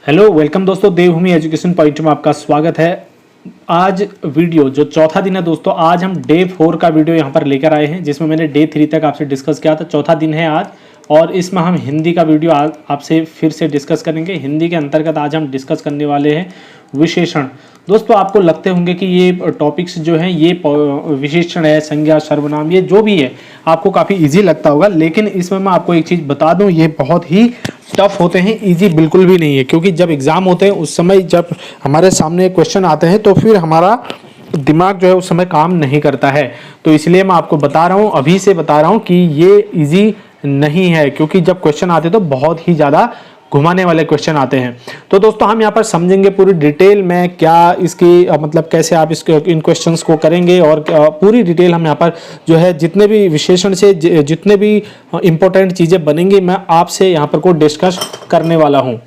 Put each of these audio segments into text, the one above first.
Hello welcome दोस्तों, देवभूमि education point में आपका स्वागत है। आज वीडियो जो चौथा दिन है दोस्तों, आज हम डे 4 का वीडियो यहाँ पर लेकर आए हैं, जिसमें मैंने डे 3 तक आपसे डिस्कस किया था। चौथा दिन है आज और इसमें हम हिंदी का वीडियो आपसे फिर से डिस्कस करेंगे। हिंदी के अंतर्गत आज हम डिस्कस करने वाले हैं विशेषण। दोस्तों आपको लगते होंगे कि ये टॉपिक्स जो हैं ये विशेषण है, संज्ञा, सर्वनाम, ये जो भी है आपको काफ़ी इजी लगता होगा, लेकिन इसमें मैं आपको एक चीज़ बता दूं, ये बहुत ही टफ होते हैं, इजी बिल्कुल भी नहीं है। क्योंकि जब एग्ज़ाम होते हैं उस समय जब हमारे सामने क्वेश्चन आते हैं तो फिर हमारा दिमाग जो है उस समय काम नहीं करता है। तो इसलिए मैं आपको बता रहा हूँ, अभी से बता रहा हूँ कि ये ईजी नहीं है, क्योंकि जब क्वेश्चन आते हैं तो बहुत ही ज़्यादा घुमाने वाले क्वेश्चन आते हैं। तो दोस्तों हम यहाँ पर समझेंगे पूरी डिटेल में क्या इसकी मतलब कैसे आप इन क्वेश्चंस को करेंगे, और पूरी डिटेल हम यहाँ पर जो है जितने भी विशेषण से जितने भी इंपॉर्टेंट चीज़ें बनेंगी मैं आपसे यहाँ पर को डिस्कस करने वाला हूँ।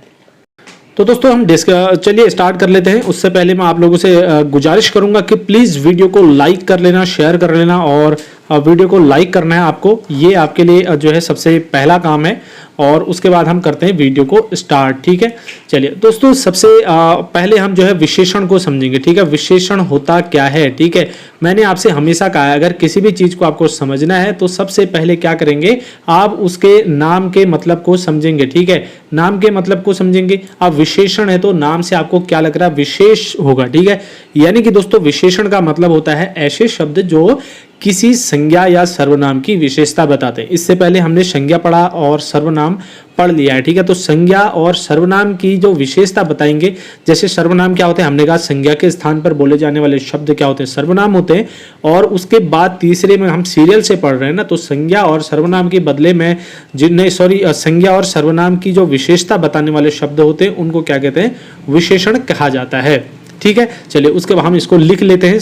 तो दोस्तों हम चलिए स्टार्ट कर लेते हैं। उससे पहले मैं आप लोगों से गुजारिश करूंगा कि प्लीज़ वीडियो को लाइक कर लेना, शेयर कर लेना, और वीडियो को लाइक करना है आपको, ये आपके लिए जो है सबसे पहला काम है। और उसके बाद हम करते हैं वीडियो को स्टार्ट, ठीक है। चलिए दोस्तों, सबसे पहले हम जो है विशेषण को समझेंगे, ठीक है। विशेषण होता क्या है, ठीक है। मैंने आपसे हमेशा कहा है अगर किसी भी चीज़ को आपको समझना है तो सबसे पहले क्या करेंगे, आप उसके नाम के मतलब को समझेंगे, ठीक है। नाम के मतलब को समझेंगे। अब विशेषण है तो नाम से आपको क्या लग रहा है, विशेष होगा, ठीक है। यानी कि दोस्तों विशेषण का मतलब होता है ऐसे शब्द जो किसी संज्ञा या सर्वनाम की विशेषता बताते हैं। इससे पहले हमने संज्ञा पढ़ा और सर्वनाम पढ़ लिया है, ठीक है। तो संज्ञा और सर्वनाम की जो विशेषता बताएंगे, जैसे सर्वनाम क्या होते हैं, हमने कहा संज्ञा के स्थान पर बोले जाने वाले शब्द क्या होते हैं, सर्वनाम होते हैं। और उसके बाद तीसरे में हम सीरियल से पढ़ रहे हैं ना, तो संज्ञा और सर्वनाम के बदले में संज्ञा और सर्वनाम की जो विशेषता बताने वाले शब्द होते हैं उनको क्या कहते हैं, विशेषण कहा जाता है, ठीक है। चलिए उसके बाद हम इसको लिख लेते हैं।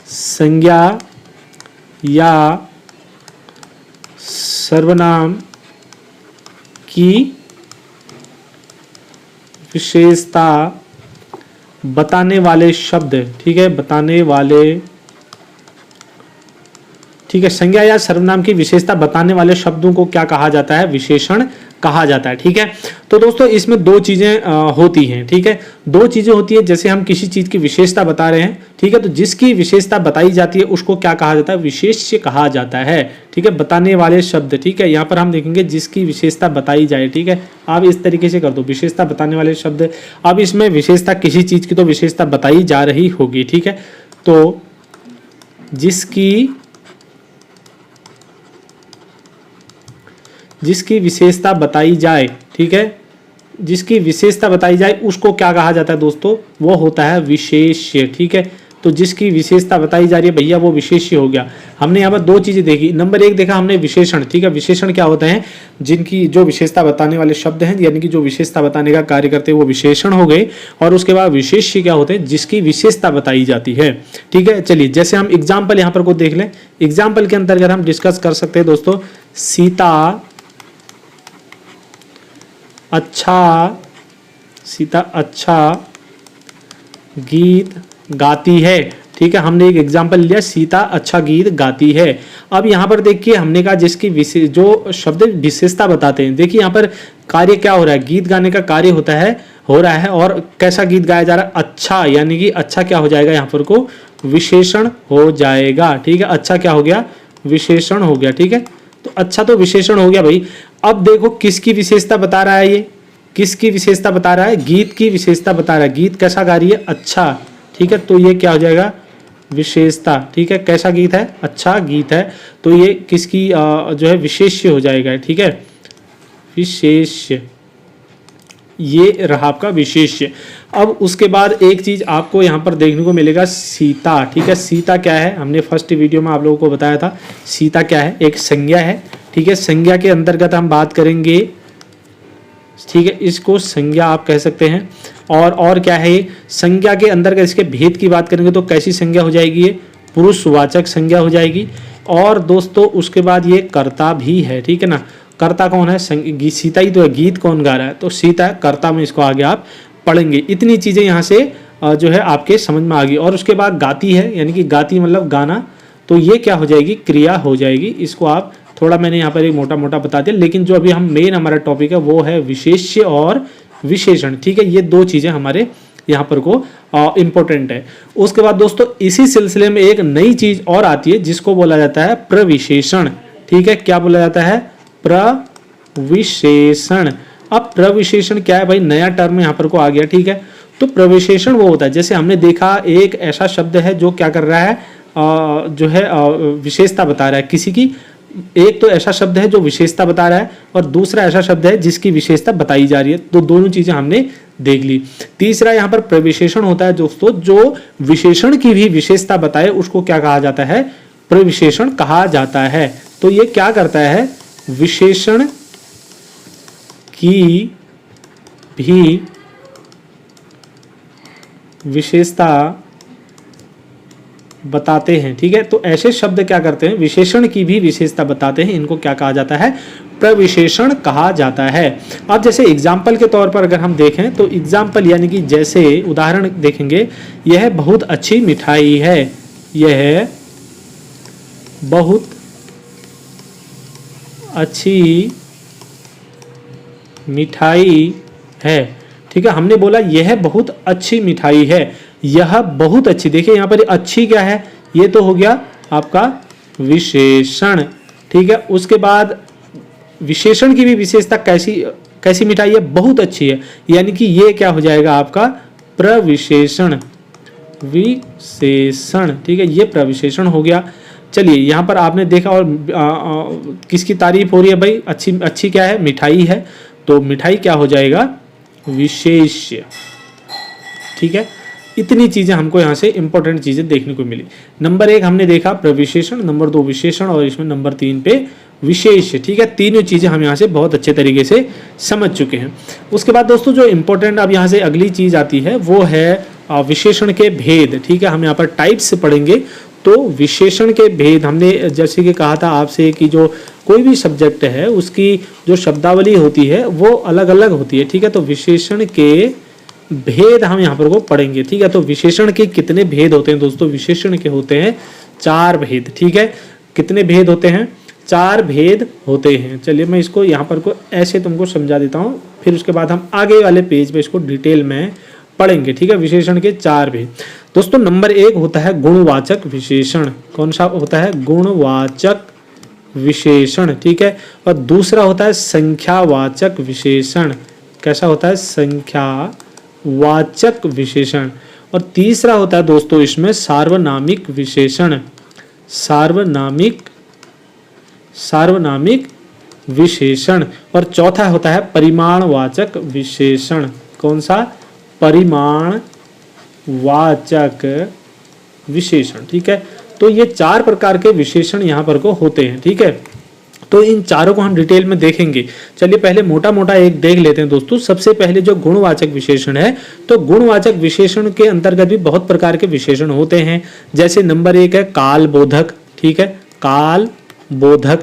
संज्ञा या सर्वनाम की विशेषता बताने वाले शब्द, ठीक है, बताने वाले, ठीक है। संज्ञा या सर्वनाम की विशेषता बताने वाले शब्दों को क्या कहा जाता है, विशेषण कहा जाता है, ठीक है। तो दोस्तों इसमें दो चीजें होती हैं, ठीक है। दो चीजें होती है, जैसे हम किसी चीज की विशेषता बता रहे हैं, ठीक है, तो जिसकी विशेषता बताई जाती है उसको क्या कहा जाता है, विशेष्य कहा जाता है, ठीक है। बताने वाले शब्द, ठीक है। यहाँ पर हम देखेंगे जिसकी विशेषता बताई जाए, ठीक है। आप इस तरीके से कर दो, विशेषता बताने वाले शब्द। अब इसमें विशेषता किसी चीज की तो विशेषता बताई जा रही होगी, ठीक है। तो जिसकी विशेषता बताई जाए, ठीक है, जिसकी विशेषता बताई जाए उसको क्या कहा जाता है दोस्तों, वो होता है विशेष्य, ठीक है। तो जिसकी विशेषता बताई जा रही है भैया वो विशेष्य हो गया। हमने यहाँ पर दो चीजें देखी। नंबर एक देखा हमने विशेषण, ठीक है। विशेषण क्या होते हैं, जिनकी जो विशेषता बताने वाले शब्द हैं, यानी कि जो विशेषता बताने का कार्य करते हैं वो विशेषण हो गए। और उसके बाद विशेष्य क्या होते हैं, जिसकी विशेषता बताई जाती है, ठीक है। चलिए जैसे हम एग्जाम्पल यहाँ पर को देख लें। एग्जाम्पल के अंतर्गत हम डिस्कस कर सकते हैं दोस्तों, सीता अच्छा गीत गाती है, ठीक है। हमने एक एग्जांपल लिया, सीता अच्छा गीत गाती है। अब यहाँ पर देखिए हमने कहा जिसकी जो शब्द विशेषता बताते हैं, देखिए यहाँ पर कार्य क्या हो रहा है, गीत गाने का कार्य हो रहा है। और कैसा गीत गाया जा रहा है, अच्छा, यानी कि अच्छा क्या हो जाएगा, यहाँ पर को विशेषण हो जाएगा, ठीक है। अच्छा क्या हो गया, विशेषण हो गया, ठीक है। तो अच्छा तो विशेषण हो गया भाई। अब देखो किसकी विशेषता बता रहा है, ये किसकी विशेषता बता रहा है, गीत की विशेषता बता रहा है। गीत कैसा गा रही है, अच्छा, ठीक है। तो ये क्या हो जाएगा, विशेषता, ठीक है। कैसा गीत है, अच्छा गीत है। तो ये किसकी जो है विशेष्य हो जाएगा, ठीक है, विशेष्य। ये रहा आपका विशेष्य। अब उसके बाद एक चीज आपको यहाँ पर देखने को मिलेगा, सीता, ठीक है। सीता क्या है, हमने फर्स्ट वीडियो में आप लोगों को बताया था। सीता क्या है, एक संज्ञा है, ठीक है। संज्ञा के अंतर्गत हम बात करेंगे, ठीक है, इसको संज्ञा आप कह सकते हैं। और क्या है ये, संज्ञा के अंतर्गत इसके भेद की बात करेंगे तो कैसी संज्ञा हो जाएगी, ये पुरुषवाचक संज्ञा हो जाएगी। और दोस्तों उसके बाद ये कर्ता भी है, ठीक है ना। कर्ता कौन है, सीता ही तो है, गीत कौन गा रहा है, तो सीता कर्ता में, इसको आगे आप पढ़ेंगे। इतनी चीजें यहाँ से जो है आपके समझ में आ गई। और उसके बाद गाती है, यानी कि गाती मतलब गाना, तो ये क्या हो जाएगी, क्रिया हो जाएगी। इसको आप थोड़ा मैंने यहाँ पर एक मोटा मोटा बता दिया, लेकिन जो अभी हम मेन हमारा टॉपिक है वो है विशेष्य और विशेषण। ठीक है, ये दो चीजें हमारे यहाँ पर को इंपॉर्टेंट है। उसके बाद दोस्तों इसी सिलसिले में एक नई चीज और आती है जिसको बोला जाता है प्रविशेषण। ठीक है, क्या बोला जाता है? प्रविशेषण। अब प्रविशेषण क्या है भाई? नया टर्म यहाँ पर को आ गया। ठीक है, तो प्रविशेषण वो होता है, जैसे हमने देखा एक ऐसा शब्द है जो क्या कर रहा है, जो है विशेषता बता रहा है किसी की। एक तो ऐसा शब्द है जो विशेषता बता रहा है और दूसरा ऐसा शब्द है जिसकी विशेषता बताई जा रही है। तो दोनों चीजें हमने देख ली। तीसरा यहाँ पर प्रविशेषण होता है दोस्तों, जो विशेषण की भी विशेषता बताए उसको क्या कहा जाता है? प्रविशेषण कहा जाता है। तो ये क्या करता है? विशेषण की भी विशेषता बताते हैं। ठीक है, तो ऐसे शब्द क्या करते हैं? विशेषण की भी विशेषता बताते हैं। इनको क्या कहा जाता है? प्रविशेषण कहा जाता है। अब जैसे एग्जाम्पल के तौर पर अगर हम देखें तो एग्जाम्पल यानी कि जैसे उदाहरण देखेंगे, यह बहुत अच्छी मिठाई है, यह बहुत अच्छी मिठाई है। ठीक है, हमने बोला यह बहुत अच्छी मिठाई है, यह बहुत अच्छी। देखिए यहाँ पर अच्छी क्या है? ये तो हो गया आपका विशेषण। ठीक है, उसके बाद विशेषण की भी विशेषता कैसी मिठाई है? बहुत अच्छी है, यानी कि ये क्या हो जाएगा आपका? प्रविशेषण। विशेषण। ठीक है, ये प्रविशेषण हो गया। चलिए यहाँ पर आपने देखा और किसकी तारीफ हो रही है भाई? अच्छी क्या है? मिठाई है, तो मिठाई क्या हो जाएगा? विशेष्य। ठीक है, इतनी चीजें हमको यहाँ से इंपॉर्टेंट चीजें देखने को मिली। नंबर 1 हमने देखा प्रविशेषण, नंबर 2 विशेषण और इसमें नंबर 3 पे विशेष्य। ठीक है, तीनों चीजें हम यहाँ से बहुत अच्छे तरीके से समझ चुके हैं। उसके बाद दोस्तों जो इंपॉर्टेंट अब यहाँ से अगली चीज आती है वो है विशेषण के भेद। ठीक है, हम यहाँ पर टाइप्स पढ़ेंगे। तो विशेषण के भेद हमने जैसे कि कहा था आपसे कि जो कोई भी सब्जेक्ट है उसकी जो शब्दावली होती है वो अलग अलग होती है। ठीक है, तो विशेषण के भेद हम यहाँ पर को पढ़ेंगे। ठीक है, तो विशेषण के कितने भेद होते हैं दोस्तों? विशेषण के होते हैं 4 भेद। ठीक है, कितने भेद होते हैं? 4 भेद होते हैं। चलिए मैं इसको यहाँ पर को ऐसे तुमको समझा देता हूँ, फिर उसके बाद हम आगे वाले पेज पे इसको डिटेल में पढ़ेंगे। ठीक है, विशेषण के 4 भेद दोस्तों। नंबर 1 होता है गुणवाचक विशेषण। कौन सा होता है? गुणवाचक विशेषण। ठीक है, और दूसरा होता है संख्यावाचक विशेषण। कैसा होता है? संख्यावाचक विशेषण। और तीसरा होता है दोस्तों इसमें सार्वनामिक विशेषण। सार्वनामिक विशेषण। और चौथा होता है परिमाणवाचक विशेषण। कौन सा? परिमाणवाचक विशेषण। ठीक है, तो ये 4 प्रकार के विशेषण यहाँ पर को होते हैं। ठीक है, तो इन चारों को हम डिटेल में देखेंगे। चलिए पहले मोटा मोटा एक देख लेते हैं दोस्तों। सबसे पहले जो गुणवाचक विशेषण है, तो गुणवाचक विशेषण के अंतर्गत भी बहुत प्रकार के विशेषण होते हैं। जैसे नंबर 1 है काल बोधक। ठीक है, काल बोधक।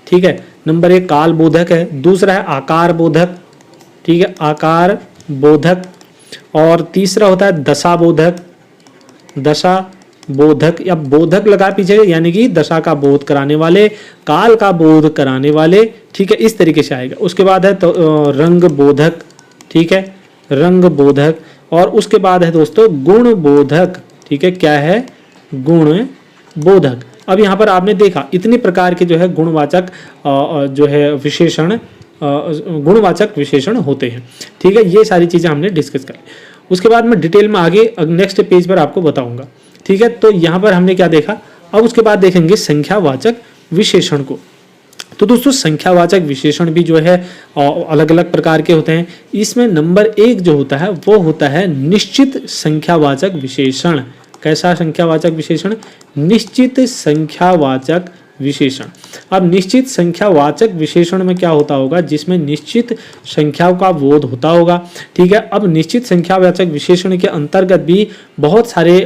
ठीक है, नंबर 1 काल बोधक है। दूसरा है आकार बोधक। ठीक है, आकार बोधक। और तीसरा होता है दशा बोधक। दशा बोधक या बोधक लगा पीछे, यानी कि दशा का बोध कराने वाले, काल का बोध कराने वाले। ठीक है, इस तरीके से आएगा। उसके बाद है तो रंग बोधक। ठीक है, रंग बोधक। और उसके बाद है दोस्तों गुण बोधक। ठीक है, क्या है? गुण बोधक। अब यहाँ पर आपने देखा इतने प्रकार के जो है गुणवाचक जो है विशेषण, गुणवाचक विशेषण होते हैं। ठीक है, ये सारी चीजें हमने डिस्कस कर ली। उसके बाद मैं डिटेल में आगे नेक्स्ट पेज पर आपको बताऊंगा। ठीक है, तो यहाँ पर हमने क्या देखा, अब उसके बाद देखेंगे संख्यावाचक विशेषण को। तो दोस्तों संख्यावाचक विशेषण भी जो है अलग अलग प्रकार के होते हैं। इसमें नंबर 1 जो होता है वो होता है निश्चित संख्यावाचक विशेषण। कैसा संख्यावाचक विशेषण? निश्चित संख्यावाचक विशेषण। अब निश्चित संख्यावाचक विशेषण में क्या होता होगा? जिसमें निश्चित संख्याओं का बोध होता होगा। ठीक है, अब निश्चित संख्यावाचक विशेषण के अंतर्गत भी बहुत सारे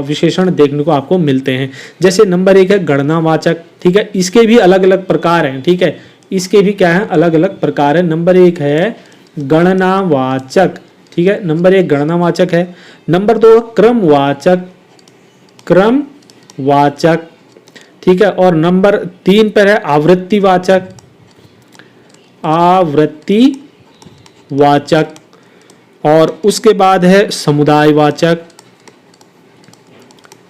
विशेषण देखने को आपको मिलते हैं। जैसे नंबर 1 है गणनावाचक। ठीक है, इसके भी अलग अलग प्रकार हैं। ठीक है, इसके भी क्या है? अलग अलग प्रकार है। नंबर 1 है गणनावाचक। ठीक है, नंबर 1 गणनावाचक है। नंबर 2 क्रमवाचक। क्रमवाचक। ठीक है, और नंबर 3 पर है आवृत्तिवाचक। आवृत्तिवाचक। और उसके बाद है समुदायवाचक,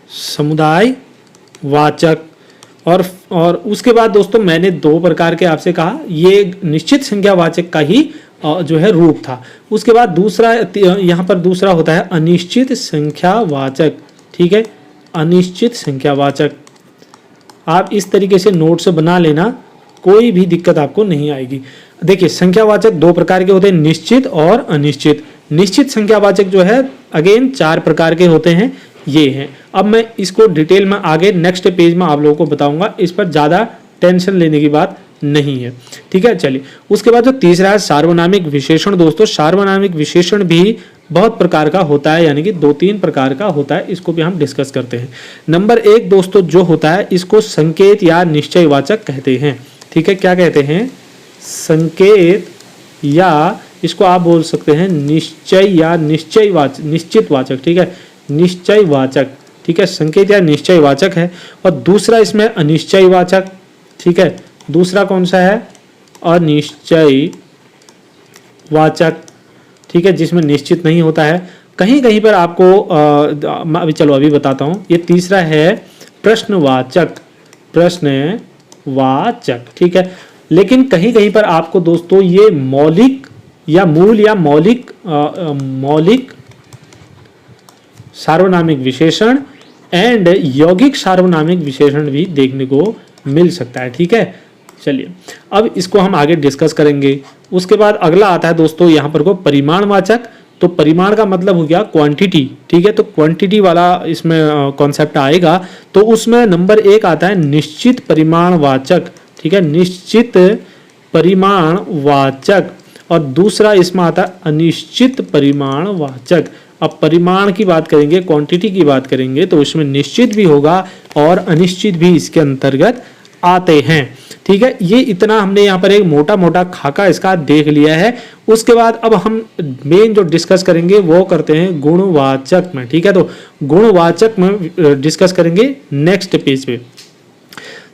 समुदायवाचक। और उसके बाद दोस्तों मैंने दो प्रकार के आपसे कहा, ये निश्चित संख्यावाचक का ही जो है रूप था। उसके बाद दूसरा यहाँ पर दूसरा होता है अनिश्चित संख्यावाचक, ठीक है, अनिश्चित संख्यावाचक। आप इस तरीके से नोट्स बना लेना, कोई भी दिक्कत आपको नहीं आएगी। देखिए संख्यावाचक दो प्रकार के होते हैं, निश्चित और अनिश्चित। निश्चित संख्यावाचक जो है अगेन 4 प्रकार के होते हैं, ये हैं। अब मैं इसको डिटेल में आगे नेक्स्ट पेज में आप लोगों को बताऊंगा, इस पर ज़्यादा टेंशन लेने की बात नहीं है, ठीक है। चलिए उसके बाद जो तीसरा है सार्वनामिक विशेषण। दोस्तों सार्वनामिक विशेषण भी बहुत प्रकार का होता है, यानी कि 2-3 प्रकार का होता है, इसको भी हम डिस्कस करते हैं। नंबर 1 दोस्तों जो होता है इसको संकेत या निश्चयवाचक कहते हैं, ठीक है। क्या कहते हैं? संकेत, या इसको आप बोल सकते हैं निश्चय या निश्चितवाचक, ठीक है, निश्चयवाचक, ठीक है, संकेत या निश्चयवाचक है। और दूसरा इसमें अनिश्चयवाचक, ठीक है, दूसरा कौन सा है? अनिश्चयवाचक, ठीक है, जिसमें निश्चित नहीं होता है। कहीं कहीं पर आपको अभी चलो अभी बताता हूं। ये तीसरा है प्रश्नवाचक, प्रश्नवाचक, ठीक है। लेकिन कहीं कहीं पर आपको दोस्तों ये मौलिक या मूल या मौलिक सार्वनामिक विशेषण एंड यौगिक सार्वनामिक विशेषण भी देखने को मिल सकता है, ठीक है। चलिए अब इसको हम आगे डिस्कस करेंगे। उसके बाद अगला आता है दोस्तों यहाँ पर को परिमाणवाचक। तो परिमाण का मतलब हो गया क्वांटिटी, ठीक है, तो क्वांटिटी वाला इसमें कॉन्सेप्ट आएगा। तो उसमें नंबर 1 आता है निश्चित परिमाणवाचक, ठीक है, निश्चित परिमाणवाचक। और दूसरा इसमें आता है अनिश्चित परिमाणवाचक। अब परिमाण की बात करेंगे, क्वांटिटी की बात करेंगे, तो इसमें निश्चित भी होगा और अनिश्चित भी इसके अंतर्गत आते हैं, ठीक है। ये इतना हमने यहाँ पर एक मोटा मोटा खाका इसका देख लिया है। उसके बाद अब हम मेन जो डिस्कस करेंगे वो करते हैं गुणवाचक में, ठीक है। तो गुणवाचक में डिस्कस करेंगे नेक्स्ट पेज पे।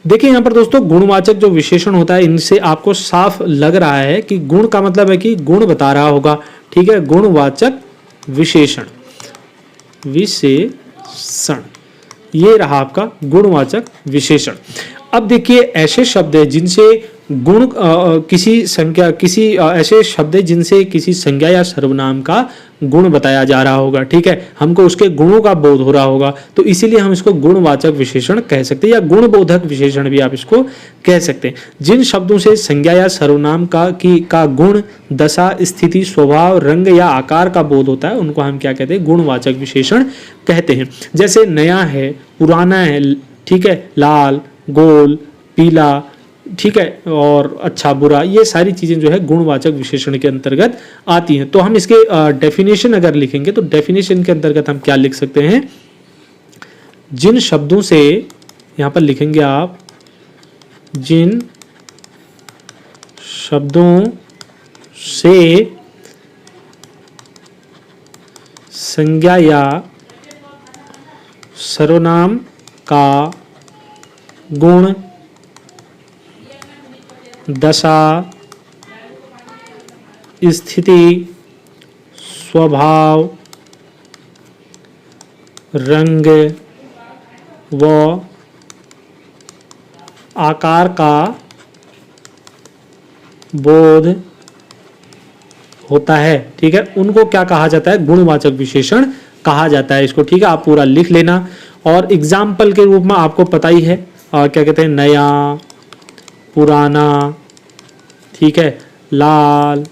देखिए यहाँ पर दोस्तों गुणवाचक जो विशेषण होता है, इनसे आपको साफ लग रहा है कि गुण का मतलब है कि गुण बता रहा होगा, ठीक है। गुणवाचक विशेषण, ये रहा आपका गुणवाचक विशेषण। अब देखिए ऐसे शब्द है जिनसे गुण ऐसे शब्द है जिनसे किसी संज्ञा या सर्वनाम का गुण बताया जा रहा होगा, ठीक है, हमको उसके गुणों का बोध हो रहा होगा, तो इसीलिए हम इसको गुणवाचक विशेषण कह सकते हैं या गुणबोधक विशेषण भी आप इसको कह सकते हैं। जिन शब्दों से संज्ञा या सर्वनाम का गुण, दशा, स्थिति, स्वभाव, रंग या आकार का बोध होता है, उनको हम क्या कहते हैं? गुणवाचक विशेषण कहते हैं। जैसे नया है, पुराना है, ठीक है, लाल, गोल, पीला, ठीक है, और अच्छा बुरा, ये सारी चीजें जो है गुणवाचक विशेषण के अंतर्गत आती हैं। तो हम इसके डेफिनेशन अगर लिखेंगे तो डेफिनेशन के अंतर्गत हम क्या लिख सकते हैं? जिन शब्दों से, यहां पर लिखेंगे आप, जिन शब्दों से संज्ञा या सर्वनाम का गुण, दशा, स्थिति, स्वभाव, रंग व आकार का बोध होता है, ठीक है, उनको क्या कहा जाता है? गुणवाचक विशेषण कहा जाता है इसको, ठीक है। आप पूरा लिख लेना। और एग्जाम्पल के रूप में आपको पता ही है क्या कहते हैं? नया, पुराना, ठीक है, लाल,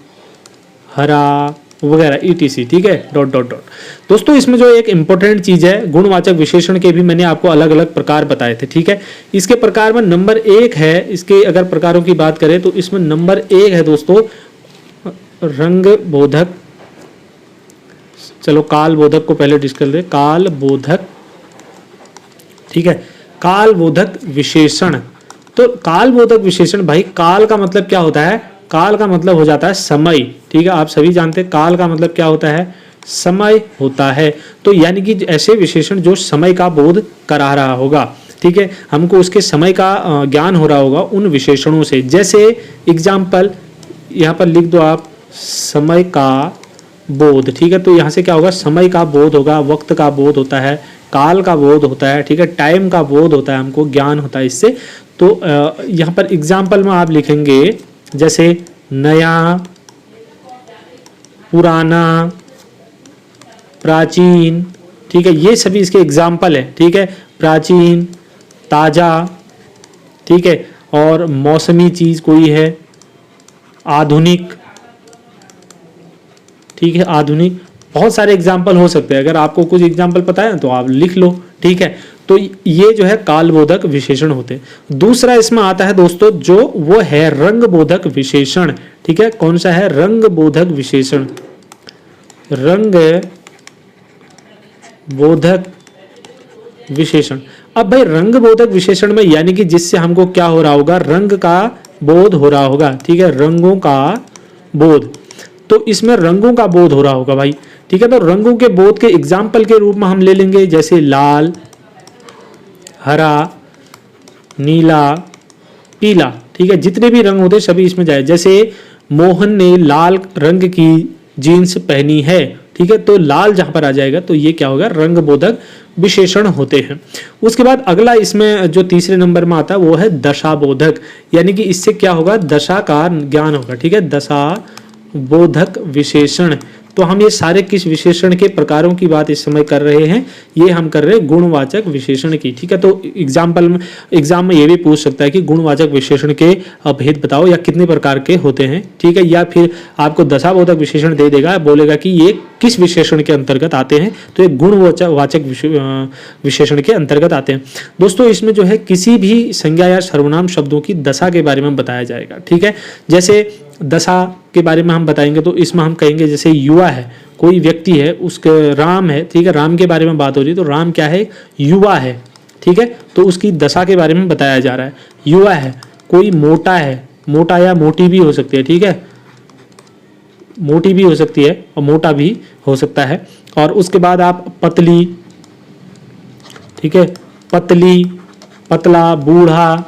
हरा वगैरह ETC, ठीक है, डॉट डॉट डॉट। दोस्तों इसमें जो एक इंपॉर्टेंट चीज है, गुणवाचक विशेषण के भी मैंने आपको अलग अलग प्रकार बताए थे, ठीक है। इसके प्रकार में नंबर 1 है, इसके अगर प्रकारों की बात करें तो इसमें नंबर 1 है दोस्तों रंग बोधक। चलो काल बोधक को पहले डिस्कस कर ले। काल बोधक, ठीक है, काल बोधक विशेषण। तो काल बोधक विशेषण, भाई काल का मतलब क्या होता है? काल का मतलब हो जाता है समय, ठीक है, आप सभी जानते हैं काल का मतलब क्या होता है? समय होता है। तो यानी कि ऐसे विशेषण जो समय का बोध करा रहा होगा, ठीक है, हमको उसके समय का ज्ञान हो रहा होगा उन विशेषणों से। जैसे एग्जाम्पल यहाँ पर लिख दो आप, समय का बोध, ठीक है। तो यहाँ से क्या होगा, समय का बोध होगा, वक्त का बोध होता है, काल का बोध होता है, ठीक है, टाइम का बोध होता है, हमको ज्ञान होता है इससे। तो यहाँ पर एग्जाम्पल में आप लिखेंगे जैसे नया, पुराना, प्राचीन, ठीक है, ये सभी इसके एग्जाम्पल है, ठीक है। प्राचीन, ताजा, ठीक है, और मौसमी चीज कोई है, आधुनिक, ठीक है, आधुनिक, बहुत सारे एग्जाम्पल हो सकते हैं। अगर आपको कुछ एग्जाम्पल पता है तो आप लिख लो, ठीक है। तो ये जो है कालबोधक विशेषण होते हैं। दूसरा इसमें आता है दोस्तों जो वो है रंग बोधक विशेषण, ठीक है। कौन सा है, रंग बोधक विशेषण, रंग बोधक विशेषण। अब भाई रंग बोधक विशेषण में यानी कि जिससे हमको क्या हो रहा होगा, रंग का बोध हो रहा होगा, ठीक है, रंगों का बोध। तो इसमें रंगों का बोध हो रहा होगा भाई, ठीक है। तो रंगों के बोध के एग्जाम्पल के रूप में हम ले लेंगे जैसे लाल, हरा, नीला, पीला, ठीक है, जितने भी रंग होते सभी इसमें जाए। जैसे मोहन ने लाल रंग की जीन्स पहनी है, ठीक है, तो लाल जहां पर आ जाएगा तो ये क्या होगा, रंग बोधक विशेषण होते हैं। उसके बाद अगला इसमें जो तीसरे नंबर में आता है वो है दशा बोधक, यानी कि इससे क्या होगा, दशा का ज्ञान होगा, ठीक है, दशा बोधक विशेषण। तो हम ये सारे किस विशेषण के प्रकारों की बात इस समय कर रहे हैं, ये हम कर रहे हैं गुणवाचक विशेषण की, ठीक है। तो एग्जाम में ये भी पूछ सकता है कि गुणवाचक विशेषण के भेद बताओ या कितने प्रकार के होते हैं, ठीक है, या फिर आपको दशाबोधक विशेषण दे देगा, बोलेगा कि ये किस विशेषण के अंतर्गत आते हैं, तो ये गुणवाचक विशेषण के अंतर्गत आते हैं। दोस्तों इसमें जो है किसी भी संज्ञा या सर्वनाम शब्दों की दशा के बारे में बताया जाएगा, ठीक है। जैसे दशा के बारे में हम बताएंगे तो इसमें हम कहेंगे जैसे युवा है, कोई व्यक्ति है, उसके राम है, ठीक है, राम के बारे में बात हो रही है तो राम क्या है, युवा है, ठीक है, तो उसकी दशा के बारे में बताया जा रहा है, युवा है। कोई मोटा है, मोटा या मोटी भी हो सकती है, ठीक है, मोटी भी हो सकती है और मोटा भी हो सकता है। और उसके बाद आप पतली, ठीक है, पतली, पतला, बूढ़ा,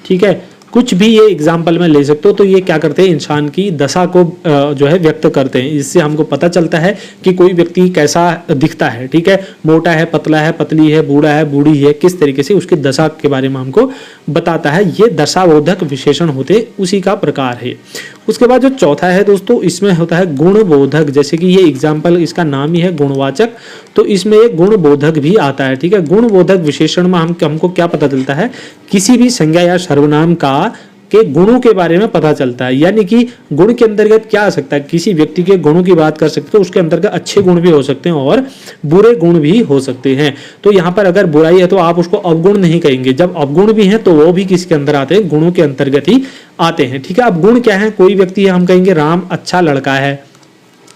ठीक है, कुछ भी ये एग्जाम्पल में ले सकते हो। तो ये क्या करते हैं, इंसान की दशा को जो है व्यक्त करते हैं। इससे हमको पता चलता है कि कोई व्यक्ति कैसा दिखता है, ठीक है, मोटा है, पतला है, पतली है, बूढ़ा है, बूढ़ी है, किस तरीके से उसकी दशा के बारे में हमको बताता है। ये दशाबोधक विशेषण होते उसी का प्रकार है। उसके बाद जो चौथा है दोस्तों, इसमें होता है गुणबोधक, जैसे कि ये एग्जाम्पल इसका नाम ही है गुणवाचक, तो इसमें एक गुणबोधक भी आता है, ठीक है। गुणबोधक विशेषण में हमको क्या पता चलता है, किसी भी संज्ञा या सर्वनाम का के गुणों के बारे में पता चलता है। यानी कि गुण के अंतर्गत क्या आ सकता है, किसी व्यक्ति के गुणों की बात कर सकते हैं, तो उसके अंतर्गत अच्छे गुण भी हो सकते हैं और बुरे गुण भी हो सकते हैं। तो यहाँ पर अगर बुराई है तो आप उसको अवगुण नहीं कहेंगे, जब अवगुण भी हैं तो वो भी किसके अंदर आते हैं, गुणों के अंतर्गत ही आते हैं, ठीक है। अब गुण क्या है, कोई व्यक्ति है, हम कहेंगे राम अच्छा लड़का है,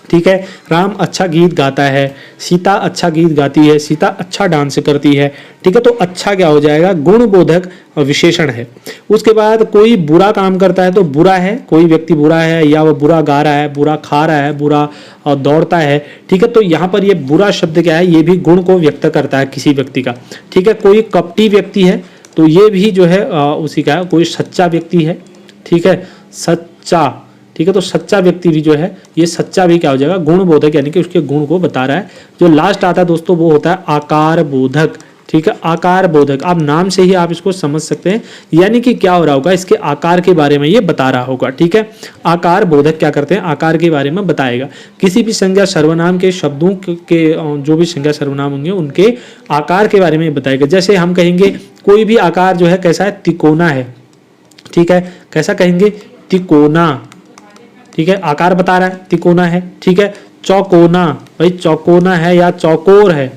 ठीक है, राम अच्छा गीत गाता है, सीता अच्छा गीत गाती है, सीता अच्छा डांस करती है, ठीक है। तो अच्छा क्या हो जाएगा, गुणबोधक विशेषण है। उसके बाद कोई बुरा काम करता है तो बुरा है, कोई व्यक्ति बुरा है या वो बुरा गा रहा है, बुरा खा रहा है, बुरा दौड़ता है, ठीक है। तो यहाँ पर ये बुरा शब्द क्या है, ये भी गुण को व्यक्त करता है किसी व्यक्ति का, ठीक है। कोई कपटी व्यक्ति है तो ये भी जो है उसी का, कोई सच्चा व्यक्ति है, ठीक है, सच्चा, ठीक है। तो सच्चा व्यक्ति भी जो है, ये सच्चा भी क्या हो जाएगा, गुणबोधक, यानी कि उसके गुण को बता रहा है। जो लास्ट आता है दोस्तों वो होता है आकार बोधक, ठीक है, आकार बोधक। आप नाम से ही आप इसको समझ सकते हैं, यानी कि क्या हो रहा होगा, इसके आकार के बारे में ये बता रहा होगा, ठीक है। आकार बोधक क्या करते हैं, आकार के बारे में बताएगा। किसी भी संज्ञा सर्वनाम के शब्दों के जो भी संज्ञा सर्वनाम होंगे उनके आकार के बारे में बताएगा। जैसे हम कहेंगे कोई भी आकार जो है कैसा है, तिकोना है, ठीक है, कैसा कहेंगे, तिकोना, ठीक है, आकार बता रहा है, तिकोना है, ठीक है। चौकोना, भाई चौकोना है या चौकोर है,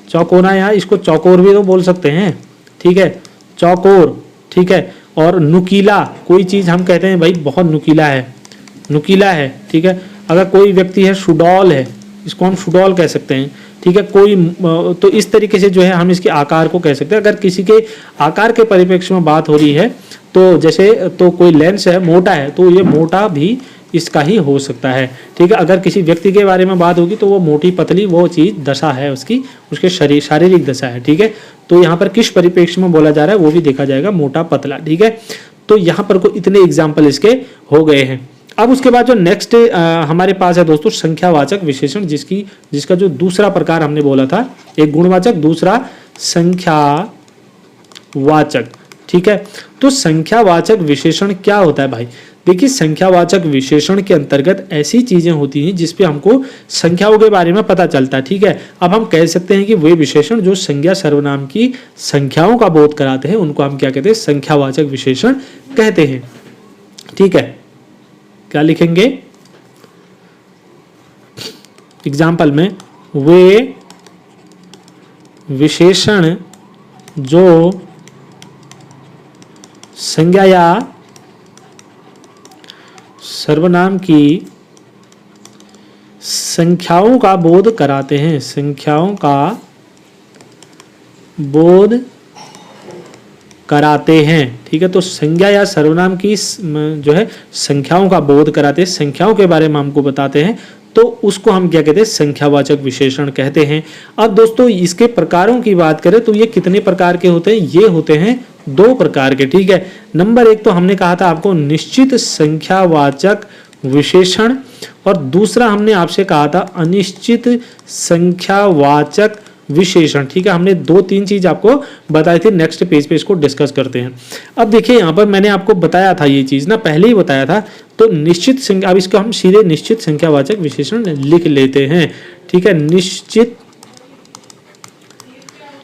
चौकोना, या इसको चौकोर भी तो बोल सकते हैं, ठीक है, चौकोर, ठीक है। और नुकीला, कोई चीज हम कहते हैं भाई बहुत नुकीला है, नुकीला है, ठीक है। अगर कोई व्यक्ति है सुडौल है, इसको हम सुडौल कह सकते हैं, ठीक है। कोई तो इस तरीके से जो है हम इसके आकार को कह सकते हैं। अगर किसी के आकार के परिप्रेक्ष्य में बात हो रही है तो जैसे तो कोई लेंस है, मोटा है, तो ये मोटा भी इसका ही हो सकता है, ठीक है। अगर किसी व्यक्ति के बारे में बात होगी तो वो मोटी पतली वो चीज दशा है उसकी, उसके शरीर शारीरिक दशा है, ठीक है। तो यहाँ पर किस परिप्रेक्ष्य में बोला जा रहा है वो भी देखा जाएगा, मोटा पतला, ठीक है। तो यहाँ पर को इतने एग्जाम्पल इसके हो गए हैं। अब उसके बाद जो नेक्स्ट हमारे पास है दोस्तों संख्यावाचक विशेषण, जिसका जो दूसरा प्रकार हमने बोला था, एक गुणवाचक, दूसरा संख्यावाचक। ठीक है, तो संख्यावाचक विशेषण क्या होता है भाई? देखिए, संख्यावाचक विशेषण के अंतर्गत ऐसी चीजें होती हैं जिसपे हमको संख्याओं के बारे में पता चलता है। ठीक है, अब हम कह सकते हैं कि वे विशेषण जो संज्ञा सर्वनाम की संख्याओं का बोध कराते हैं उनको हम क्या कहते हैं? संख्यावाचक विशेषण कहते हैं। ठीक है, क्या लिखेंगे एग्जाम्पल में? वे विशेषण जो संज्ञा या सर्वनाम की संख्याओं का बोध कराते हैं, संख्याओं का बोध कराते हैं। ठीक है, तो संज्ञा या सर्वनाम की जो है संख्याओं का बोध कराते हैं, संख्याओं के बारे में हमको बताते हैं, तो उसको हम क्या कहते हैं? संख्यावाचक विशेषण कहते हैं। अब दोस्तों इसके प्रकारों की बात करें तो ये कितने प्रकार के होते हैं? ये होते हैं 2 प्रकार के। ठीक है, नंबर 1 तो हमने कहा था आपको निश्चित संख्यावाचक विशेषण, और दूसरा हमने आपसे कहा था अनिश्चित संख्यावाचक विशेषण। ठीक है, हमने 2-3 चीज आपको बताई थी। नेक्स्ट पेज पे इसको डिस्कस करते हैं। अब देखिए यहाँ पर मैंने आपको बताया था ये चीज ना, पहले ही बताया था। तो निश्चित संख्या, अब इसको हम सीधे निश्चित संख्यावाचक विशेषण लिख लेते हैं। ठीक है, निश्चित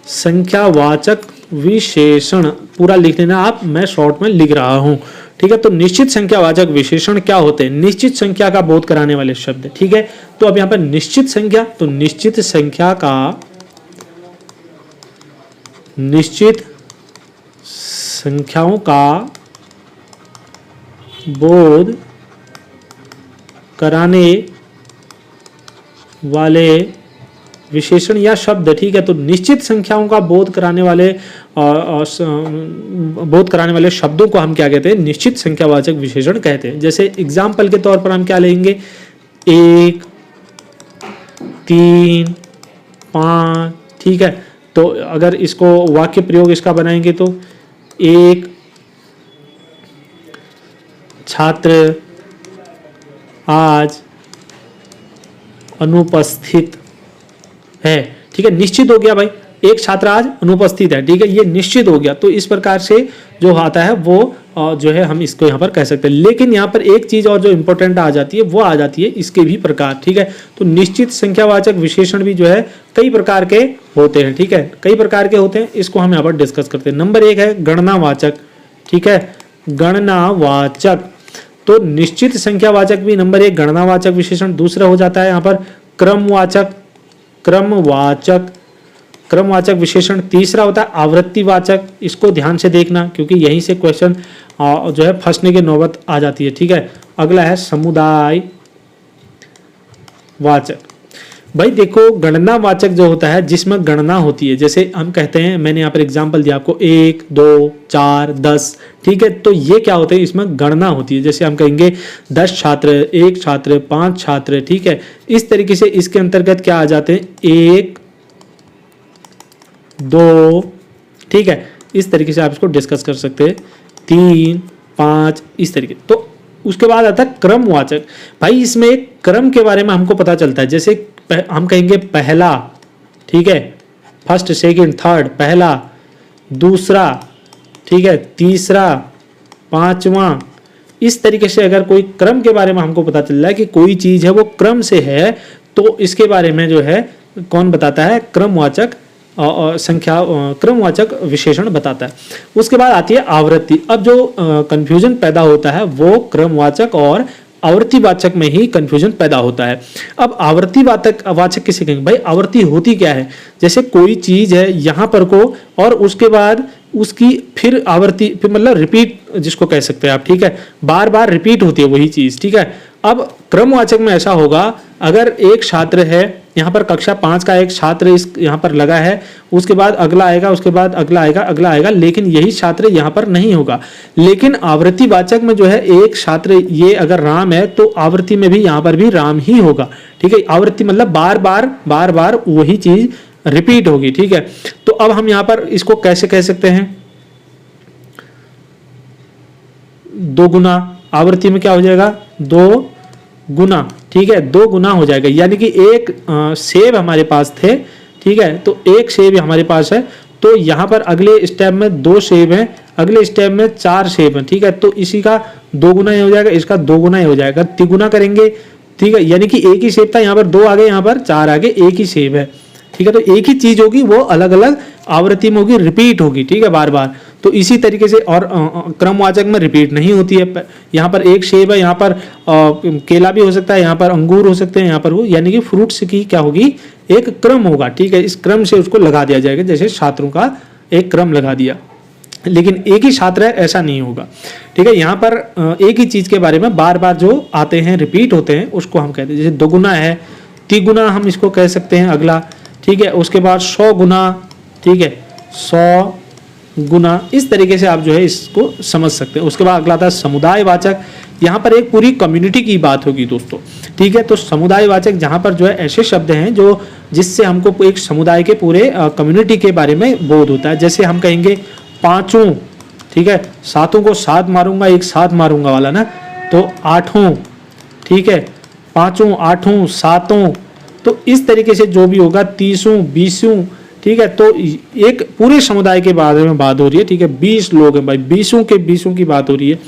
संख्यावाचक विशेषण पूरा लिख लेना आप, मैं शॉर्ट में लिख रहा हूं। ठीक है, तो निश्चित संख्यावाचक विशेषण क्या होते हैं? निश्चित संख्या का बोध कराने वाले शब्द। ठीक है, तो अब यहाँ पर निश्चित संख्या, तो निश्चित संख्या का, निश्चित संख्याओं का बोध कराने वाले विशेषण या शब्द। ठीक है, तो निश्चित संख्याओं का बोध कराने वाले शब्दों को हम क्या कहते हैं? निश्चित संख्यावाचक विशेषण कहते हैं। जैसे एग्जाम्पल के तौर पर हम क्या लेंगे? 1, 3, 5। ठीक है, तो अगर इसको वाक्य प्रयोग इसका बनाएंगे तो एक छात्र आज अनुपस्थित है। ठीक है, निश्चित हो गया भाई, एक छात्र आज अनुपस्थित है। ठीक है, ये निश्चित हो गया। तो इस प्रकार से जो आता है वो जो है हम इसको यहाँ पर कह सकते हैं। लेकिन यहाँ पर एक चीज और जो इंपॉर्टेंट आ जाती है वो आ जाती है इसके भी प्रकार। ठीक है, तो निश्चित संख्यावाचक विशेषण भी जो है कई प्रकार के होते हैं। ठीक है, कई प्रकार के होते हैं, इसको हम यहाँ पर डिस्कस करते हैं। नंबर 1 है गणनावाचक। ठीक है, गणनावाचक, तो निश्चित संख्यावाचक भी नंबर 1 गणनावाचक विशेषण। दूसरा हो जाता है यहाँ पर क्रमवाचक, क्रमवाचक विशेषण। तीसरा होता है आवृत्तिवाचक, इसको ध्यान से देखना क्योंकि यहीं से क्वेश्चन जो है फंसने की नौबत आ जाती है। ठीक है, अगला है समुदाय वाचक। भाई देखो, गणनावाचक जो होता है जिसमें गणना होती है, जैसे हम कहते हैं, मैंने यहाँ पर एग्जांपल दिया आपको 1, 2, 4, 10। ठीक है, तो ये क्या होते हैं? इसमें गणना होती है। जैसे हम कहेंगे 10 छात्र, 1 छात्र, 5 छात्र। ठीक है, इस तरीके से इसके अंतर्गत क्या आ जाते हैं? 1, 2। ठीक है, इस तरीके से आप इसको डिस्कस कर सकते हैं। 3, 5, इस तरीके। तो उसके बाद आता है क्रमवाचक। भाई इसमें एक क्रम के बारे में हमको पता चलता है। जैसे हम कहेंगे पहला, ठीक है, फर्स्ट, सेकंड, थर्ड, पहला, दूसरा, ठीक है, तीसरा, पांचवा। इस तरीके से अगर कोई क्रम के बारे में हमको पता चल रहा है कि कोई चीज है वो क्रम से है, तो इसके बारे में जो है कौन बताता है? क्रमवाचक क्रमवाचक विशेषण बताता है। उसके बाद आती है आवृत्ति। अब जो कंफ्यूजन पैदा होता है वो क्रमवाचक और आवृत्तिवाचक में ही कंफ्यूजन पैदा होता है। अब आवृत्तिवाचक किसे कहेंगे? भाई आवृत्ति होती क्या है? जैसे कोई चीज है यहाँ पर को, और उसके बाद उसकी फिर आवृत्ति, फिर मतलब रिपीट जिसको कह सकते हैं आप। ठीक है, बार बार रिपीट होती है वही चीज। ठीक है, अब क्रमवाचक में ऐसा होगा, अगर एक छात्र है यहाँ पर, कक्षा 5 का एक छात्र इस यहाँ पर लगा है, उसके बाद अगला आएगा, उसके बाद अगला आएगा, अगला आएगा, लेकिन यही छात्र यहाँ पर नहीं होगा। लेकिन आवृत्तिवाचक में जो है एक छात्र, ये अगर राम है तो आवृत्ति में भी यहाँ पर भी राम ही होगा। ठीक है, आवृत्ति मतलब बार बार वही चीज रिपीट होगी। ठीक है, तो अब हम यहाँ पर इसको कैसे कह सकते हैं? दोगुना आवृत्ति में क्या हो जाएगा, 2 गुना, ठीक है, 2 गुना हो जाएगा। यानी कि एक सेब हमारे पास थे, ठीक है, तो एक सेब हमारे पास है, तो यहाँ पर अगले स्टेप में 2 सेब हैं, अगले स्टेप में 4 सेब हैं, ठीक है, तो इसी का 2 गुना ही हो जाएगा, इसका 2 गुना ही हो जाएगा, तिगुना करेंगे, ठीक है, यानी कि एक ही सेब था, यहाँ पर 2 आ गए, यहाँ पर 4 आ गए, एक ही सेब है, ठीक है, तो एक ही चीज होगी, वो अलग अलग आवृत्ति में होगी, रिपीट होगी, ठीक है, बार बार। तो इसी तरीके से, और क्रमवाचक में रिपीट नहीं होती है। यहाँ पर एक सेब है, यहाँ पर केला भी हो सकता है, यहाँ पर अंगूर हो सकते हैं, यहाँ पर वो, यानी कि फ्रूट्स की क्या होगी, एक क्रम होगा, ठीक है, इस क्रम से उसको लगा दिया जाएगा, जैसे छात्रों का एक क्रम लगा दिया। लेकिन एक ही छात्र है ऐसा नहीं होगा, ठीक है। यहाँ पर एक ही चीज के बारे में बार बार जो आते हैं, रिपीट होते हैं, उसको हम कहते हैं, जैसे 2 गुना है, 3 गुना हम इसको कह सकते हैं अगला, ठीक है। उसके बाद 100 गुना, ठीक है, 100 गुना, इस तरीके से आप जो है इसको समझ सकते हैं। उसके बाद अगला आता है समुदायवाचक। यहाँ पर एक पूरी कम्युनिटी की बात होगी दोस्तों, ठीक है। तो समुदायवाचक जहाँ पर जो है ऐसे शब्द हैं जो जिससे हमको एक समुदाय के पूरे कम्युनिटी के बारे में बोध होता है। जैसे हम कहेंगे पाँचों, ठीक है, सातों को सात मारूंगा, एक साथ मारूंगा वाला ना, तो आठों, ठीक है, पाँचों, आठों, सातों, तो इस तरीके से जो भी होगा, 30, 20, ठीक है। तो एक पूरे समुदाय के बारे में बात हो रही है, ठीक है, 20 लोग हैं भाई, 20 के 20 की बात हो रही है,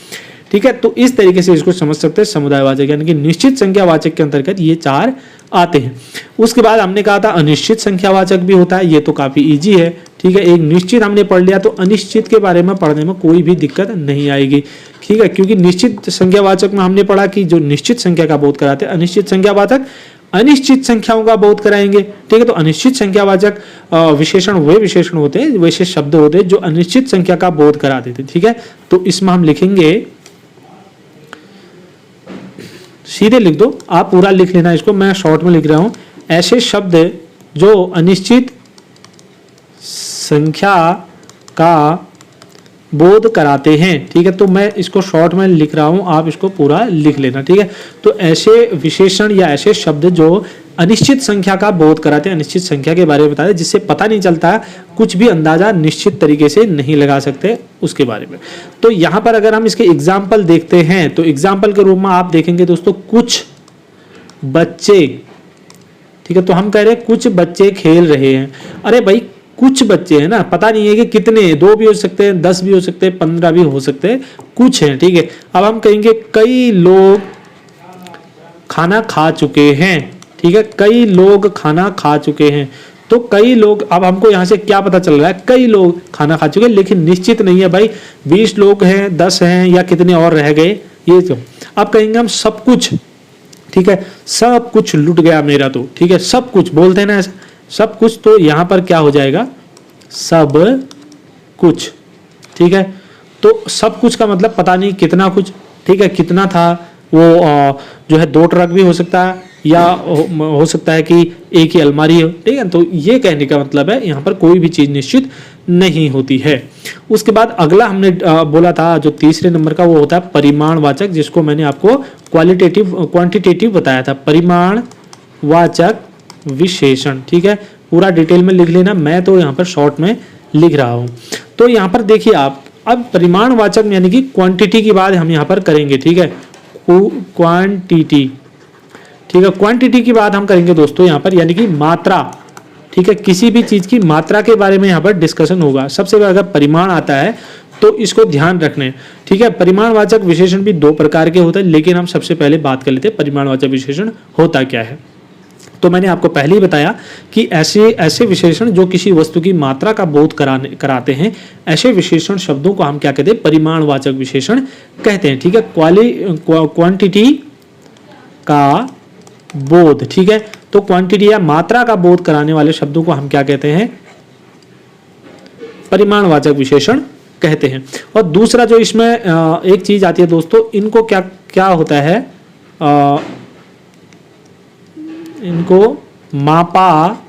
ठीक है। तो इस तरीके से इसको समझ सकते हैं समुदायवाचक, यानी कि निश्चित संख्यावाचक के अंतर्गत ये 4 आते हैं। उसके बाद हमने कहा था अनिश्चित संख्यावाचक भी होता है, ये तो काफी इजी है, ठीक है। एक निश्चित हमने पढ़ लिया, तो अनिश्चित के बारे में पढ़ने में कोई भी दिक्कत नहीं आएगी, ठीक है, क्योंकि निश्चित संख्यावाचक में हमने पढ़ा कि जो निश्चित संख्या का बोध कराते हैं, अनिश्चित संख्यावाचक अनिश्चित संख्याओं का बोध कराएंगे, ठीक है। तो अनिश्चित संख्यावाचक विशेषण वे विशेषण होते हैं, वैसे शब्द होते हैं जो अनिश्चित संख्या का बोध करा देते, ठीक है। तो इसमें हम लिखेंगे, सीधे लिख दो, आप पूरा लिख लेना इसको, मैं शॉर्ट में लिख रहा हूं, ऐसे शब्द जो अनिश्चित संख्या का बोध कराते हैं, ठीक है। तो मैं इसको शॉर्ट में लिख रहा हूं, आप इसको पूरा लिख लेना, ठीक है। तो ऐसे विशेषण या ऐसे शब्द जो अनिश्चित संख्या का बोध कराते हैं, अनिश्चित संख्या के बारे में बताते हैं, जिससे पता नहीं चलता, कुछ भी अंदाजा निश्चित तरीके से नहीं लगा सकते उसके बारे में। तो यहाँ पर अगर हम इसके एग्जाम्पल देखते हैं, तो एग्जाम्पल के रूप में आप देखेंगे दोस्तों, कुछ बच्चे, ठीक है, तो हम कह रहे हैं कुछ बच्चे खेल रहे हैं। अरे भाई कुछ बच्चे हैं ना, पता नहीं है कि कितने, 2 भी हो सकते हैं, 10 भी हो सकते हैं, 15 भी हो सकते हैं, कुछ हैं, ठीक है। अब हम कहेंगे कई लोग खाना खा चुके हैं, ठीक है, कई लोग खाना खा चुके हैं। तो कई लोग, अब हमको यहाँ से क्या पता चल रहा है, कई लोग खाना खा चुके हैं, लेकिन निश्चित नहीं है भाई 20 लोग हैं, 10 हैं, या कितने और रह गए, ये तो। अब कहेंगे हम सब कुछ, ठीक है, सब कुछ लुट गया मेरा, तो ठीक है, सब कुछ बोलते हैं ना ऐसा, सब कुछ, तो यहां पर क्या हो जाएगा, सब कुछ, ठीक है। तो सब कुछ का मतलब पता नहीं कितना कुछ, ठीक है, कितना था वो, जो है 2 ट्रक भी हो सकता है, या हो सकता है कि एक ही अलमारी हो, ठीक है। तो ये कहने का मतलब है यहाँ पर कोई भी चीज निश्चित नहीं होती है। उसके बाद अगला हमने बोला था जो तीसरे नंबर का, वो होता है परिमाणवाचक, जिसको मैंने आपको क्वांटिटेटिव बताया था, परिमाणवाचक विशेषण, ठीक है। पूरा डिटेल में लिख लेना, मैं तो यहाँ पर शॉर्ट में लिख रहा हूँ। तो यहाँ पर देखिए आप, अब परिमाणवाचक यानी कि क्वांटिटी की बात हम यहाँ पर करेंगे, ठीक है, क्वांटिटी, ठीक है, क्वांटिटी की बात हम करेंगे दोस्तों यहाँ पर, यानी कि मात्रा, ठीक है, किसी भी चीज की मात्रा के बारे में यहाँ पर डिस्कशन होगा। सबसे पहले अगर परिमाण आता है तो इसको ध्यान रखने, ठीक है। परिमाणवाचक विशेषण भी 2 प्रकार के होते हैं, लेकिन हम सबसे पहले बात कर लेते हैं परिमाणवाचक विशेषण होता क्या है। तो मैंने आपको पहले ही बताया कि ऐसे विशेषण जो किसी वस्तु की मात्रा का बोध कराते हैं, ऐसे विशेषण शब्दों को हम क्या कहते हैं, परिमाणवाचक विशेषण कहते हैं, ठीक है। क्वांटिटी का बोध, ठीक है, तो क्वांटिटी या मात्रा का बोध कराने वाले शब्दों को हम क्या कहते हैं, परिमाणवाचक विशेषण कहते हैं। और दूसरा जो इसमें एक चीज आती है दोस्तों, इनको क्या क्या होता है, इनको मापा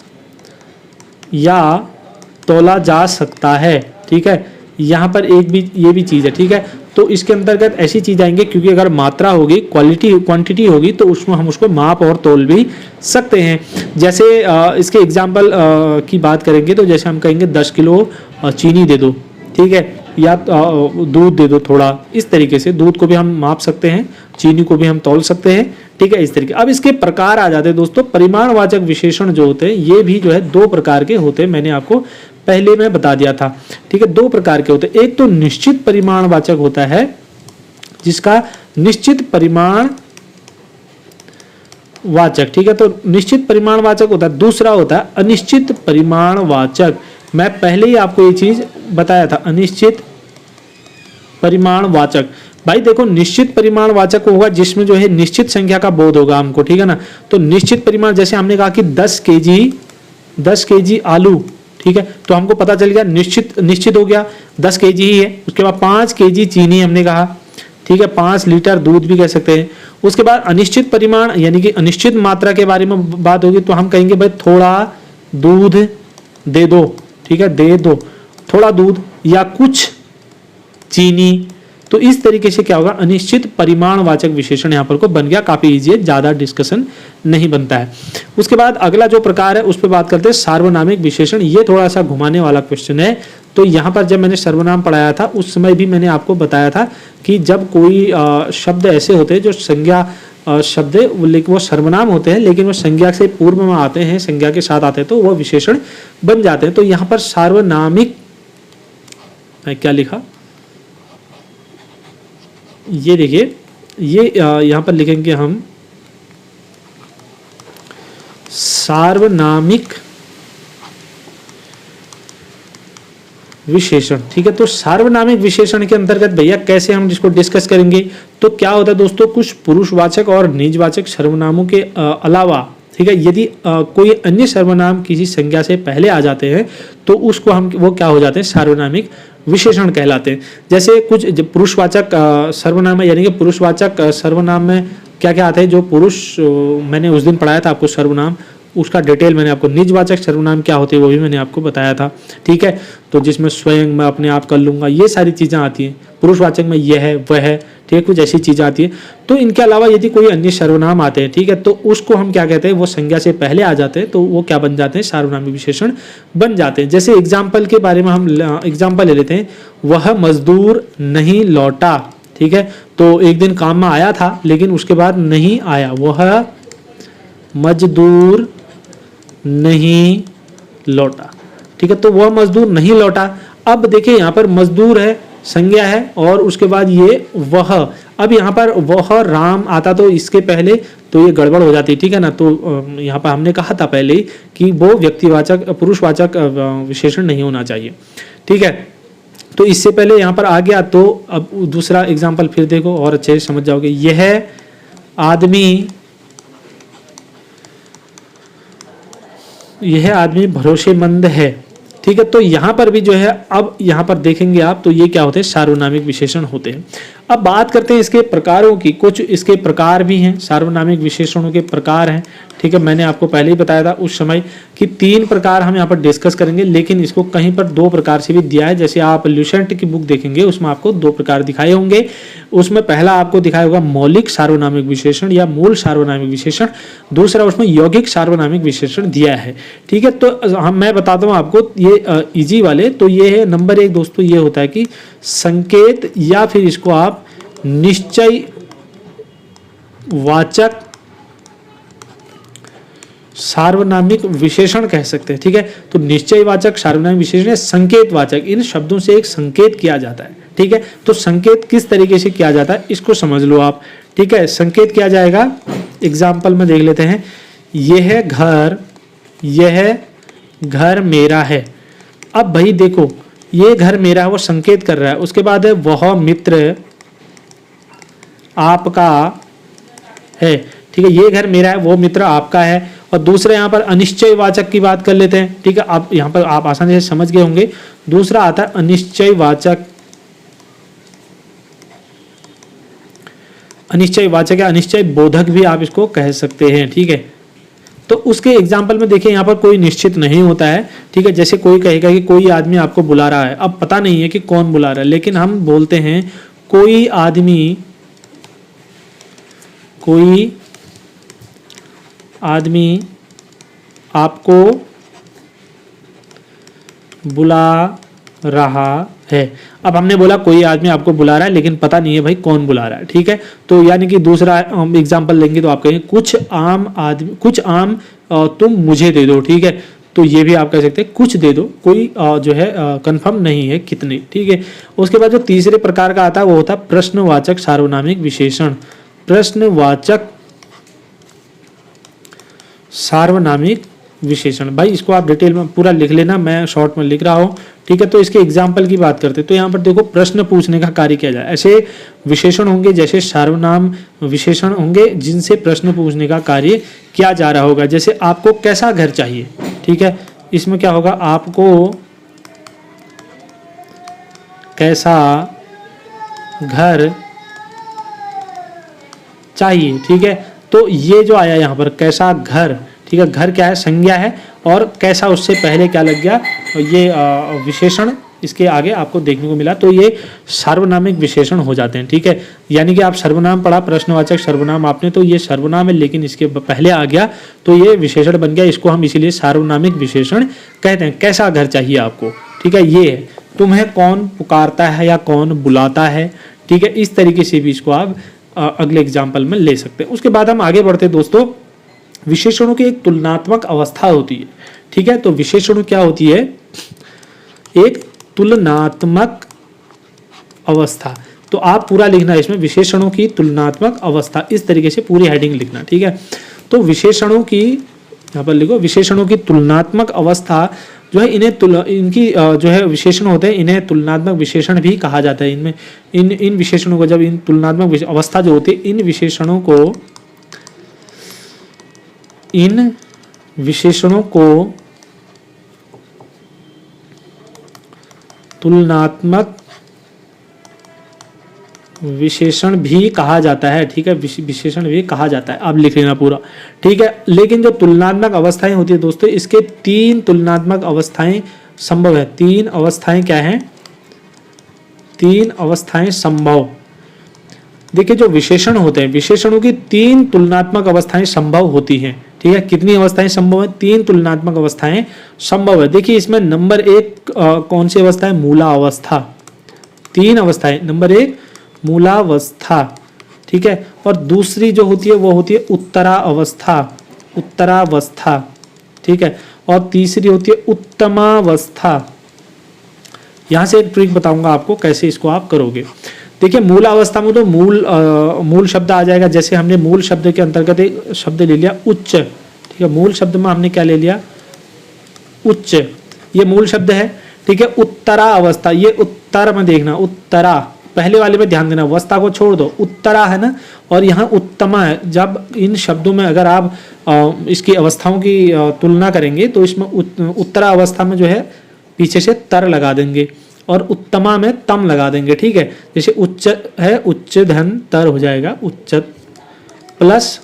या तोला जा सकता है, ठीक है। यहाँ पर एक भी ये भी चीज़ है, ठीक है। तो इसके अंतर्गत ऐसी चीज आएंगे, क्योंकि अगर मात्रा होगी, क्वांटिटी होगी, तो उसमें हम उसको माप और तोल भी सकते हैं। जैसे इसके एग्जाम्पल की बात करेंगे, तो जैसे हम कहेंगे 10 किलो चीनी दे दो, ठीक है, या दूध दे दो थोड़ा, इस तरीके से दूध को भी हम माप सकते हैं, चीनी को भी हम तौल सकते हैं, ठीक है, इस तरीके। अब इसके प्रकार आ जाते हैं दोस्तों। परिमाणवाचक विशेषण जो होते हैं ये भी जो है दो प्रकार के होते हैं, मैंने आपको पहले में बता दिया था, ठीक है, दो प्रकार के होते हैं। एक तो निश्चित परिमाणवाचक होता है, जिसका निश्चित परिमाण वाचक, ठीक है, तो निश्चित परिमाणवाचक होता है। दूसरा होता है अनिश्चित परिमाणवाचक। मैं पहले ही आपको ये चीज बताया था, अनिश्चित परिमाणवाचक। भाई देखो, निश्चित परिमाणवाचक होगा जिसमें जो है निश्चित संख्या का बोध होगा हमको, ठीक है ना। तो निश्चित परिमाण, जैसे हमने कहा कि 10 केजी आलू, ठीक है, तो हमको पता चल गया निश्चित हो गया 10 केजी ही है। उसके बाद 5 केजी चीनी हमने कहा, ठीक है, 5 लीटर दूध भी कह सकते हैं। उसके बाद अनिश्चित परिमाण यानी कि अनिश्चित मात्रा के बारे में बात होगी, तो हम कहेंगे भाई थोड़ा दूध दे दो, ठीक है, दे दो थोड़ा दूध या कुछ चीनी। तो इस तरीके से क्या होगा, अनिश्चित परिमाणवाचक विशेषण यहाँ पर को बन गया। काफी इजी है, ज्यादा डिस्कशन नहीं बनता है। उसके बाद अगला जो प्रकार है उस पर बात करते हैं, सार्वनामिक विशेषण। ये थोड़ा सा घुमाने वाला क्वेश्चन है। तो यहाँ पर जब मैंने सर्वनाम पढ़ाया था उस समय भी मैंने आपको बताया था कि जब कोई शब्द ऐसे होते हैं जो संज्ञा शब्द है, लेकिन वो सर्वनाम होते हैं लेकिन वो संज्ञा से पूर्व में आते हैं, संज्ञा के साथ आते हैं, तो वो विशेषण बन जाते हैं। तो यहाँ पर सार्वनामिक, क्या लिखा, ये देखिए, ये यहाँ पर लिखेंगे हम सार्वनामिक विशेषण, ठीक है। तो सार्वनामिक विशेषण के अंतर्गत भैया कैसे हम इसको डिस्कस करेंगे, तो क्या होता है दोस्तों, कुछ पुरुषवाचक और निजवाचक सर्वनामों के अलावा, ठीक है, यदि कोई अन्य सर्वनाम किसी संज्ञा से पहले आ जाते हैं तो उसको हम, वो क्या हो जाते हैं, सार्वनामिक विशेषण कहलाते हैं। जैसे कुछ पुरुषवाचक सर्वनाम है, यानी कि पुरुषवाचक सर्वनाम में क्या क्या आता है, जो पुरुष, मैंने उस दिन पढ़ाया था आपको सर्वनाम, उसका डिटेल मैंने आपको, निजवाचक सर्वनाम क्या होते हैं वो भी मैंने आपको बताया था, ठीक है। तो जिसमें स्वयं, मैं अपने आप कर लूंगा, ये सारी चीज़ें आती हैं। पुरुषवाचक में यह है वह है, ठीक है, कुछ ऐसी चीज़ें आती है। तो इनके अलावा यदि कोई अन्य सर्वनाम आते हैं, ठीक है, तो उसको हम क्या कहते हैं, वो संज्ञा से पहले आ जाते हैं तो वो क्या बन जाते हैं, सार्वनामिक विशेषण बन जाते हैं। जैसे एग्जाम्पल के बारे में हम एग्जाम्पल ले लेते हैं, वह मजदूर नहीं लौटा, ठीक है, तो एक दिन काम में आया था लेकिन उसके बाद नहीं आया, वह मजदूर नहीं लौटा, ठीक है, तो वह मजदूर नहीं लौटा। अब देखिए यहाँ पर मजदूर है, संज्ञा है, और उसके बाद ये वह, अब यहाँ पर वह राम आता तो इसके पहले तो ये गड़बड़ हो जाती, ठीक है ना। तो यहाँ पर हमने कहा था पहले ही कि वो व्यक्तिवाचक, पुरुषवाचक विशेषण नहीं होना चाहिए, ठीक है। तो इससे पहले यहाँ पर आ गया, तो अब दूसरा एग्जाम्पल फिर देखो और अच्छे से समझ जाओगे। यह आदमी भरोसेमंद है, ठीक है। तो यहाँ पर भी जो है, अब यहाँ पर देखेंगे आप, तो ये क्या होते हैं, सार्वनामिक विशेषण होते हैं। अब बात करते हैं इसके प्रकारों की। कुछ इसके प्रकार भी हैं, सार्वनामिक विशेषणों के प्रकार हैं, ठीक है। मैंने आपको पहले ही बताया था उस समय कि 3 प्रकार हम यहाँ पर डिस्कस करेंगे, लेकिन इसको कहीं पर 2 प्रकार से भी दिया है। जैसे आप ल्यूसेंट की बुक देखेंगे उसमें आपको 2 प्रकार दिखाए होंगे। उसमें पहला आपको दिखाया होगा मौलिक सार्वनामिक विशेषण या मूल सार्वनामिक विशेषण, दूसरा उसमें यौगिक सार्वनामिक विशेषण दिया है, ठीक है। तो मैं बताता हूँ आपको ये इजी वाले। तो ये है नंबर 1 दोस्तों, ये होता है कि संकेत या फिर इसको आप निश्चय वाचक सार्वनामिक विशेषण कह सकते हैं, ठीक है। तो निश्चयवाचक, सार्वनामिक विशेषण, संकेत वाचक, इन शब्दों से एक संकेत किया जाता है, ठीक है। तो संकेत किस तरीके से किया जाता है इसको समझ लो आप, ठीक है। संकेत किया जाएगा, एग्जाम्पल में देख लेते हैं। यह घर मेरा है। अब भाई देखो, ये घर मेरा है, वो संकेत कर रहा है। उसके बाद है वह मित्र आपका है, ठीक है। ये घर मेरा है, वो मित्र आपका है। और दूसरे यहाँ पर अनिश्चयवाचक की बात कर लेते हैं, ठीक है। आप यहाँ पर आप आसानी से समझ गए होंगे। दूसरा आता है अनिश्चयवाचक, अनिश्चयवाचक या अनिश्चय बोधक भी आप इसको कह सकते हैं, ठीक है। तो उसके एग्जाम्पल में देखिए, यहाँ पर कोई निश्चित नहीं होता है, ठीक है। जैसे कोई कहेगा कि कोई आदमी आपको बुला रहा है, अब पता नहीं है कि कौन बुला रहा है, लेकिन हम बोलते हैं कोई आदमी आपको बुला रहा है। अब हमने बोला कोई आदमी आपको बुला रहा है लेकिन पता नहीं है भाई कौन बुला रहा है, ठीक है। तो यानी कि दूसरा एग्जांपल लेंगे तो आप कहेंगे कुछ आम तुम मुझे दे दो, ठीक है। तो ये भी आप कह सकते हैं कुछ दे दो, कोई जो है कंफर्म नहीं है कितने, ठीक है। उसके बाद जो तीसरे प्रकार का आता है वो होता है प्रश्नवाचक सार्वनामिक विशेषण। प्रश्नवाचक सार्वनामिक विशेषण, भाई इसको आप डिटेल में पूरा लिख लेना, मैं शॉर्ट में लिख रहा हूँ, ठीक है। तो इसके एग्जाम्पल की बात करते हैं तो यहाँ पर देखो प्रश्न पूछने का कार्य किया जाए। ऐसे विशेषण होंगे जैसे सार्वनाम विशेषण होंगे जिनसे प्रश्न पूछने का कार्य किया जा रहा होगा। जैसे आपको कैसा घर चाहिए, ठीक है, इसमें क्या होगा, आपको कैसा घर चाहिए, ठीक है। तो ये जो आया यहाँ पर कैसा घर, ठीक है, घर क्या है, संज्ञा है, और कैसा उससे पहले क्या लग गया, ये विशेषण इसके आगे आपको देखने को मिला, तो ये सार्वनामिक विशेषण हो जाते हैं, ठीक है। यानी कि आप सर्वनाम पढ़ा, प्रश्नवाचक सर्वनाम आपने, तो ये सर्वनाम है लेकिन इसके पहले आ गया तो ये विशेषण बन गया, इसको हम इसीलिए सार्वनामिक विशेषण कहते हैं। कैसा घर चाहिए आपको, ठीक है, ये है। तुम्हें कौन पुकारता है या कौन बुलाता है, ठीक है, इस तरीके से भी इसको आप अगले एग्जाम्पल में ले सकते हैं। उसके बाद हम आगे बढ़ते हैं दोस्तों, विशेषणों की एक तुलनात्मक अवस्था होती है, ठीक है। तो विशेषण क्या होती है, एक तुलनात्मक अवस्था। तो आप पूरा लिखना इसमें विशेषणों की तुलनात्मक अवस्था, इस तरीके से पूरी हेडिंग लिखना, ठीक है। तो विशेषणों की यहाँ पर लिखो, विशेषणों की तुलनात्मक अवस्था जो है इनकी जो है विशेषण होते हैं, इन्हें तुलनात्मक विशेषण भी कहा जाता है। इनमें इन विशेषणों को, जब इन तुलनात्मक अवस्था जो होती है, इन विशेषणों को तुलनात्मक विशेषण भी कहा जाता है, ठीक है, विशेषण भी कहा जाता है। अब लिख लेना पूरा, ठीक है। लेकिन जो तुलनात्मक अवस्थाएं होती है दोस्तों, इसके 3 तुलनात्मक अवस्थाएं संभव है। 3 अवस्थाएं क्या हैं, 3 अवस्थाएं संभव। देखिए जो विशेषण होते हैं, विशेषणों की 3 तुलनात्मक अवस्थाएं संभव होती हैं, ठीक है। कितनी अवस्थाएं संभव है, 3 तुलनात्मक अवस्थाएं संभव है। देखिए इसमें नंबर 1 कौन सी अवस्था है, मूला अवस्था। 3 अवस्थाएं, नंबर 1 मूलावस्था, ठीक है, और दूसरी जो होती है वो होती है उत्तरा अवस्था, ठीक है, और तीसरी होती है उत्तमावस्था। यहां से एक ट्रिक बताऊंगा आपको कैसे इसको आप करोगे। देखिए मूल अवस्था में तो मूल शब्द आ जाएगा। जैसे हमने मूल शब्द के अंतर्गत एक शब्द ले लिया उच्च, ठीक है, मूल शब्द में हमने क्या ले लिया, उच्च, ये मूल शब्द है, ठीक है। उत्तरा अवस्था, ये उत्तर में देखना, उत्तरा, पहले वाले में ध्यान देना, अवस्था को छोड़ दो, उत्तरा है ना, और यहाँ उत्तमा है। जब इन शब्दों में अगर आप इसकी अवस्थाओं की तुलना करेंगे तो इसमें उत्तरा अवस्था में जो है पीछे से तर लगा देंगे और उत्तमा में तम लगा देंगे, ठीक है। जैसे उच्च है, उच्च धन तर हो जाएगा, उच्च प्लस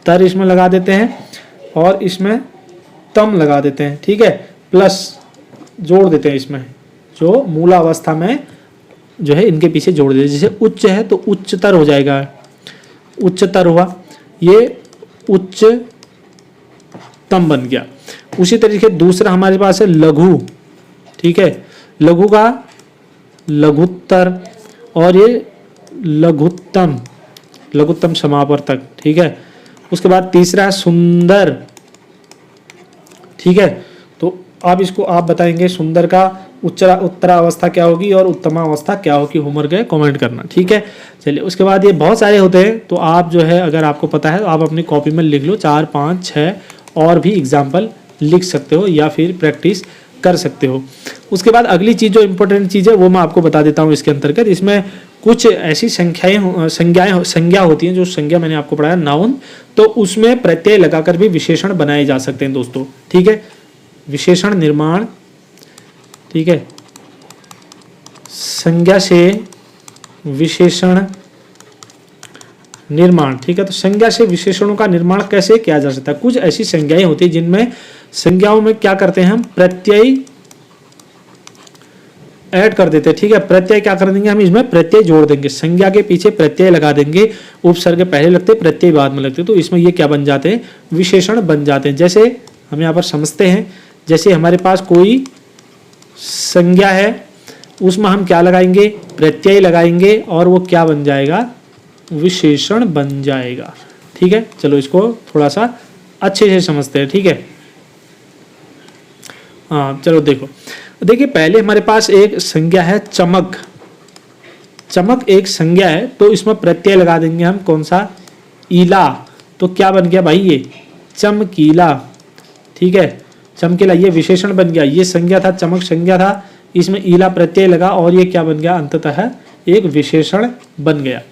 तर इसमें लगा देते हैं और इसमें तम लगा देते हैं, ठीक है, प्लस जोड़ देते हैं इसमें, जो मूला अवस्था में जो है इनके पीछे जोड़ देते हैं। जैसे उच्च है तो उच्चतर हो जाएगा, उच्चतर हुआ, ये उच्च तम बन गया। उसी तरीके दूसरा हमारे पास है लघु, ठीक है, लघु का लघुत्तर और ये लघुत्तम, लघुत्तम समावर्तक, ठीक है। उसके बाद तीसरा है सुंदर, ठीक है। तो अब इसको आप बताएंगे सुंदर का उत्तरा अवस्था क्या होगी और उत्तमा अवस्था क्या होगी, होमवर्क है कमेंट करना, ठीक है। चलिए उसके बाद ये बहुत सारे होते हैं, तो आप जो है अगर आपको पता है तो आप अपनी कॉपी में लिख लो, 4, 5, 6 और भी एग्जाम्पल लिख सकते हो या फिर प्रैक्टिस कर सकते हो। उसके बाद अगली चीज़ जो इम्पोर्टेंट चीज़ है वो मैं आपको बता देता हूँ इसके अंतर्गत। इसमें कुछ ऐसी संज्ञा होती हैं, जो संज्ञा मैंने आपको पढ़ाया नाउन, तो उसमें प्रत्यय लगाकर भी विशेषण बनाए जा सकते हैं दोस्तों, ठीक है। विशेषण निर्माण, ठीक है, संज्ञा से विशेषण निर्माण, ठीक है। तो संज्ञा से विशेषणों का निर्माण कैसे किया जा सकता है, कुछ ऐसी संज्ञाएं होती है जिनमें संज्ञाओं में क्या करते हैं हम, प्रत्यय ऐड कर देते हैं, ठीक है। प्रत्यय क्या कर देंगे हम, इसमें प्रत्यय जोड़ देंगे, संज्ञा के पीछे प्रत्यय लगा देंगे, उपसर्ग पहले लगते प्रत्यय बाद में लगते, तो इसमें ये क्या बन जाते हैं, विशेषण बन जाते हैं। जैसे हम यहाँ पर समझते हैं, जैसे हमारे पास कोई संज्ञा है, उसमें हम क्या लगाएंगे, प्रत्यय लगाएंगे और वो क्या बन जाएगा, विशेषण बन जाएगा। ठीक है, चलो इसको थोड़ा सा अच्छे से समझते हैं। ठीक है, हाँ चलो देखिए पहले हमारे पास एक संज्ञा है चमक। चमक एक संज्ञा है, तो इसमें प्रत्यय लगा देंगे हम कौन सा, ईला। तो क्या बन गया भाई, ये चमकीला। ठीक है, चमकीला ये विशेषण बन गया। ये संज्ञा था, चमक संज्ञा था, इसमें ईला प्रत्यय लगा और ये क्या बन गया, अंततः एक विशेषण बन गया।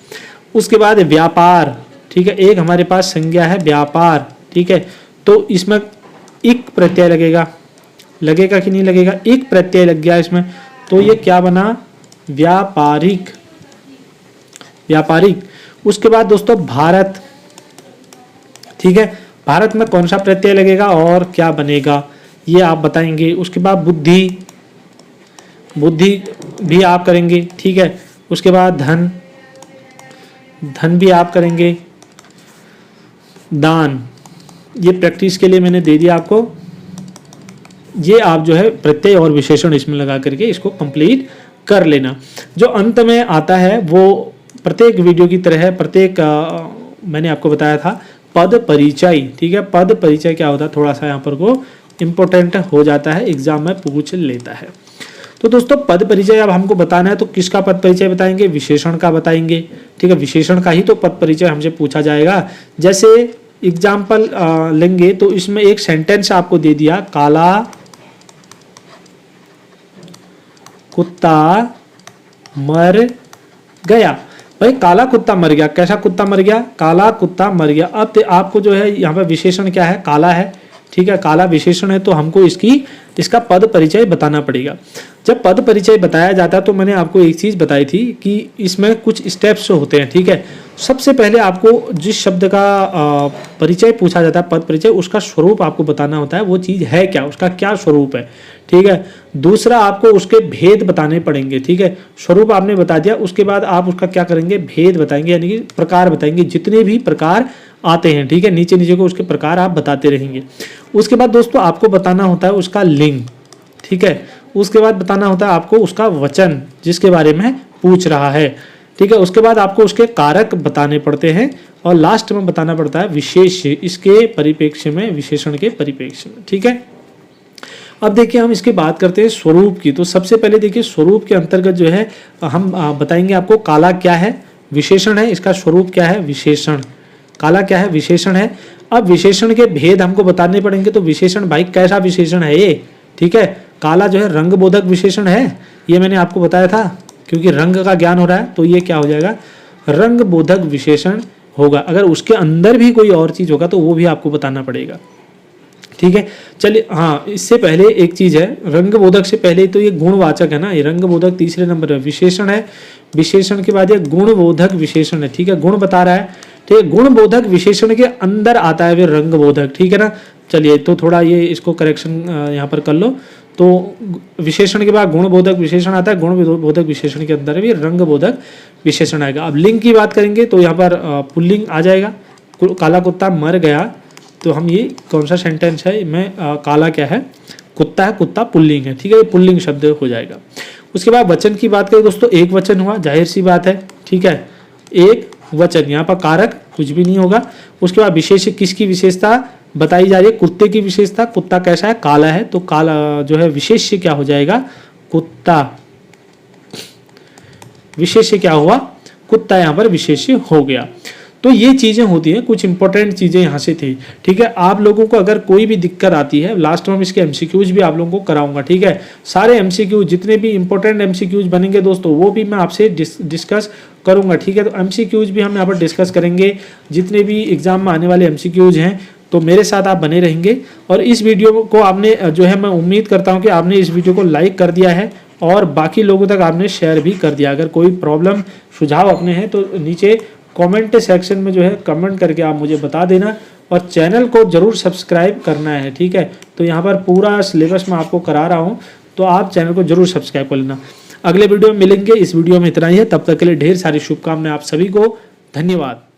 उसके बाद व्यापार। ठीक है, एक हमारे पास संज्ञा है व्यापार। ठीक है, तो इसमें इक प्रत्यय लगेगा कि नहीं लगेगा, एक प्रत्यय लग गया इसमें, तो ये क्या बना, व्यापारिक। उसके बाद दोस्तों भारत। ठीक है, भारत में कौन सा प्रत्यय लगेगा और क्या बनेगा, ये आप बताएंगे। उसके बाद बुद्धि भी आप करेंगे। ठीक है, उसके बाद धन भी आप करेंगे। दान, ये प्रैक्टिस के लिए मैंने दे दिया आपको। ये आप जो है प्रत्यय और विशेषण इसमें लगा करके इसको कंप्लीट कर लेना। जो अंत में आता है वो प्रत्येक वीडियो की तरह है, प्रत्येक मैंने आपको बताया था पद परिचय। ठीक है, पद परिचय क्या होता है, थोड़ा सा यहाँ पर को इम्पोर्टेंट हो जाता है, एग्जाम में पूछ लेता है। तो दोस्तों पद परिचय अब हमको बताना है, तो किसका पद परिचय बताएंगे, विशेषण का बताएंगे। ठीक है, विशेषण का ही तो पद परिचय हमसे पूछा जाएगा। जैसे एग्जाम्पल लेंगे तो इसमें एक सेंटेंस आपको दे दिया, काला कुत्ता मर गया। भाई काला कुत्ता मर गया, कैसा कुत्ता मर गया, काला कुत्ता मर गया। अब आपको जो है यहाँ पे विशेषण क्या है, काला है। ठीक है, काला विशेषण है, तो हमको इसका पद परिचय बताना पड़ेगा। जब पद परिचय बताया जाता है तो मैंने आपको एक चीज बताई थी कि इसमें कुछ स्टेप्स होते हैं। ठीक है, सबसे पहले आपको जिस शब्द का परिचय पूछा जाता है, पद परिचय, उसका स्वरूप आपको बताना होता है, वो चीज है क्या, उसका क्या स्वरूप है। ठीक है, दूसरा आपको उसके भेद बताने पड़ेंगे। ठीक है, स्वरूप आपने बता दिया, उसके बाद आप उसका क्या करेंगे, भेद बताएंगे, यानी कि प्रकार बताएंगे, जितने भी प्रकार आते हैं। ठीक है, नीचे नीचे को उसके प्रकार आप बताते रहेंगे। उसके बाद दोस्तों आपको बताना होता है उसका लिंग। ठीक है, उसके बाद बताना होता है आपको उसका वचन जिसके बारे में पूछ रहा है। ठीक है, उसके बाद आपको उसके कारक बताने पड़ते हैं और लास्ट में बताना पड़ता है विशेष, इसके परिप्रेक्ष्य में, विशेषण के परिप्रेक्ष्य में। ठीक है, अब देखिए हम इसकी बात करते हैं स्वरूप की। तो सबसे पहले देखिए स्वरूप के अंतर्गत जो है हम बताएंगे आपको काला क्या है, विशेषण है, इसका स्वरूप क्या है, विशेषण। काला क्या है, विशेषण है। अब विशेषण के भेद हमको बताने पड़ेंगे। तो विशेषण भाई कैसा विशेषण है ये। ठीक है, काला जो है रंग बोधक विशेषण है, ये मैंने आपको बताया था, क्योंकि रंग का ज्ञान हो रहा है तो ये क्या हो जाएगा, रंग बोधक विशेषण होगा। अगर उसके अंदर भी कोई और चीज होगा तो वो भी आपको बताना पड़ेगा। ठीक है, चलिए हाँ, इससे पहले एक चीज है, रंग बोधक से पहले तो ये गुणवाचक है ना, ये रंग बोधक तीसरे नंबर है, विशेषण है, विशेषण के बाद ये गुण बोधक विशेषण है। ठीक है, गुण बता रहा है। ठीक है, गुण बोधक विशेषण के अंदर आता है फिर रंग बोधक। ठीक है ना, चलिए तो थोड़ा ये इसको करेक्शन यहाँ पर कर लो। तो विशेषण के बाद गुण बोधक विशेषण आता है, गुण बोधक विशेषण के अंदर भी रंग बोधक विशेषण आएगा। अब लिंग की बात करेंगे तो यहाँ पर पुल्लिंग आ जाएगा, काला कुत्ता मर गया। तो हम ये कौन सा सेंटेंस है, मैं काला क्या है, कुत्ता है, कुत्ता पुल्लिंग है। ठीक है, ये पुल्लिंग शब्द हो जाएगा। उसके बाद वचन की बात करें दोस्तों, एक वचन हुआ, जाहिर सी बात है। ठीक है, एक वचन, यहाँ पर कारक कुछ भी नहीं होगा। उसके बाद विशेष, किसकी विशेषता बताई जा रही है, कुत्ते की विशेषता। कुत्ता कैसा है, काला है, तो काला जो है विशेष्य क्या हो जाएगा, कुत्ता। विशेष्य क्या हुआ, कुत्ता, यहाँ पर विशेष्य हो गया। तो ये चीजें होती हैं, कुछ इंपॉर्टेंट चीजें यहाँ से थी। ठीक है, आप लोगों को अगर कोई भी दिक्कत आती है, लास्ट में इसके एमसीक्यूज भी आप लोगों को कराऊंगा। ठीक है, सारे एमसीक्यूज जितने भी इंपॉर्टेंट एमसीक्यूज बनेंगे दोस्तों, वो भी मैं आपसे डिस्कस करूंगा। ठीक है, तो एमसीक्यूज भी हम यहाँ पर डिस्कस करेंगे, जितने भी एग्जाम में आने वाले एमसीक्यूज हैं। तो मेरे साथ आप बने रहेंगे। और इस वीडियो को आपने जो है, मैं उम्मीद करता हूँ कि आपने इस वीडियो को लाइक कर दिया है और बाकी लोगों तक आपने शेयर भी कर दिया। अगर कोई प्रॉब्लम सुझाव अपने हैं तो नीचे कमेंट सेक्शन में जो है कमेंट करके आप मुझे बता देना, और चैनल को जरूर सब्सक्राइब करना है। ठीक है, तो यहाँ पर पूरा सिलेबस मैं आपको करा रहा हूँ, तो आप चैनल को जरूर सब्सक्राइब कर लेना। अगले वीडियो में मिलेंगे, इस वीडियो में इतना ही है, तब तक के लिए ढेर सारी शुभकामनाएं आप सभी को, धन्यवाद।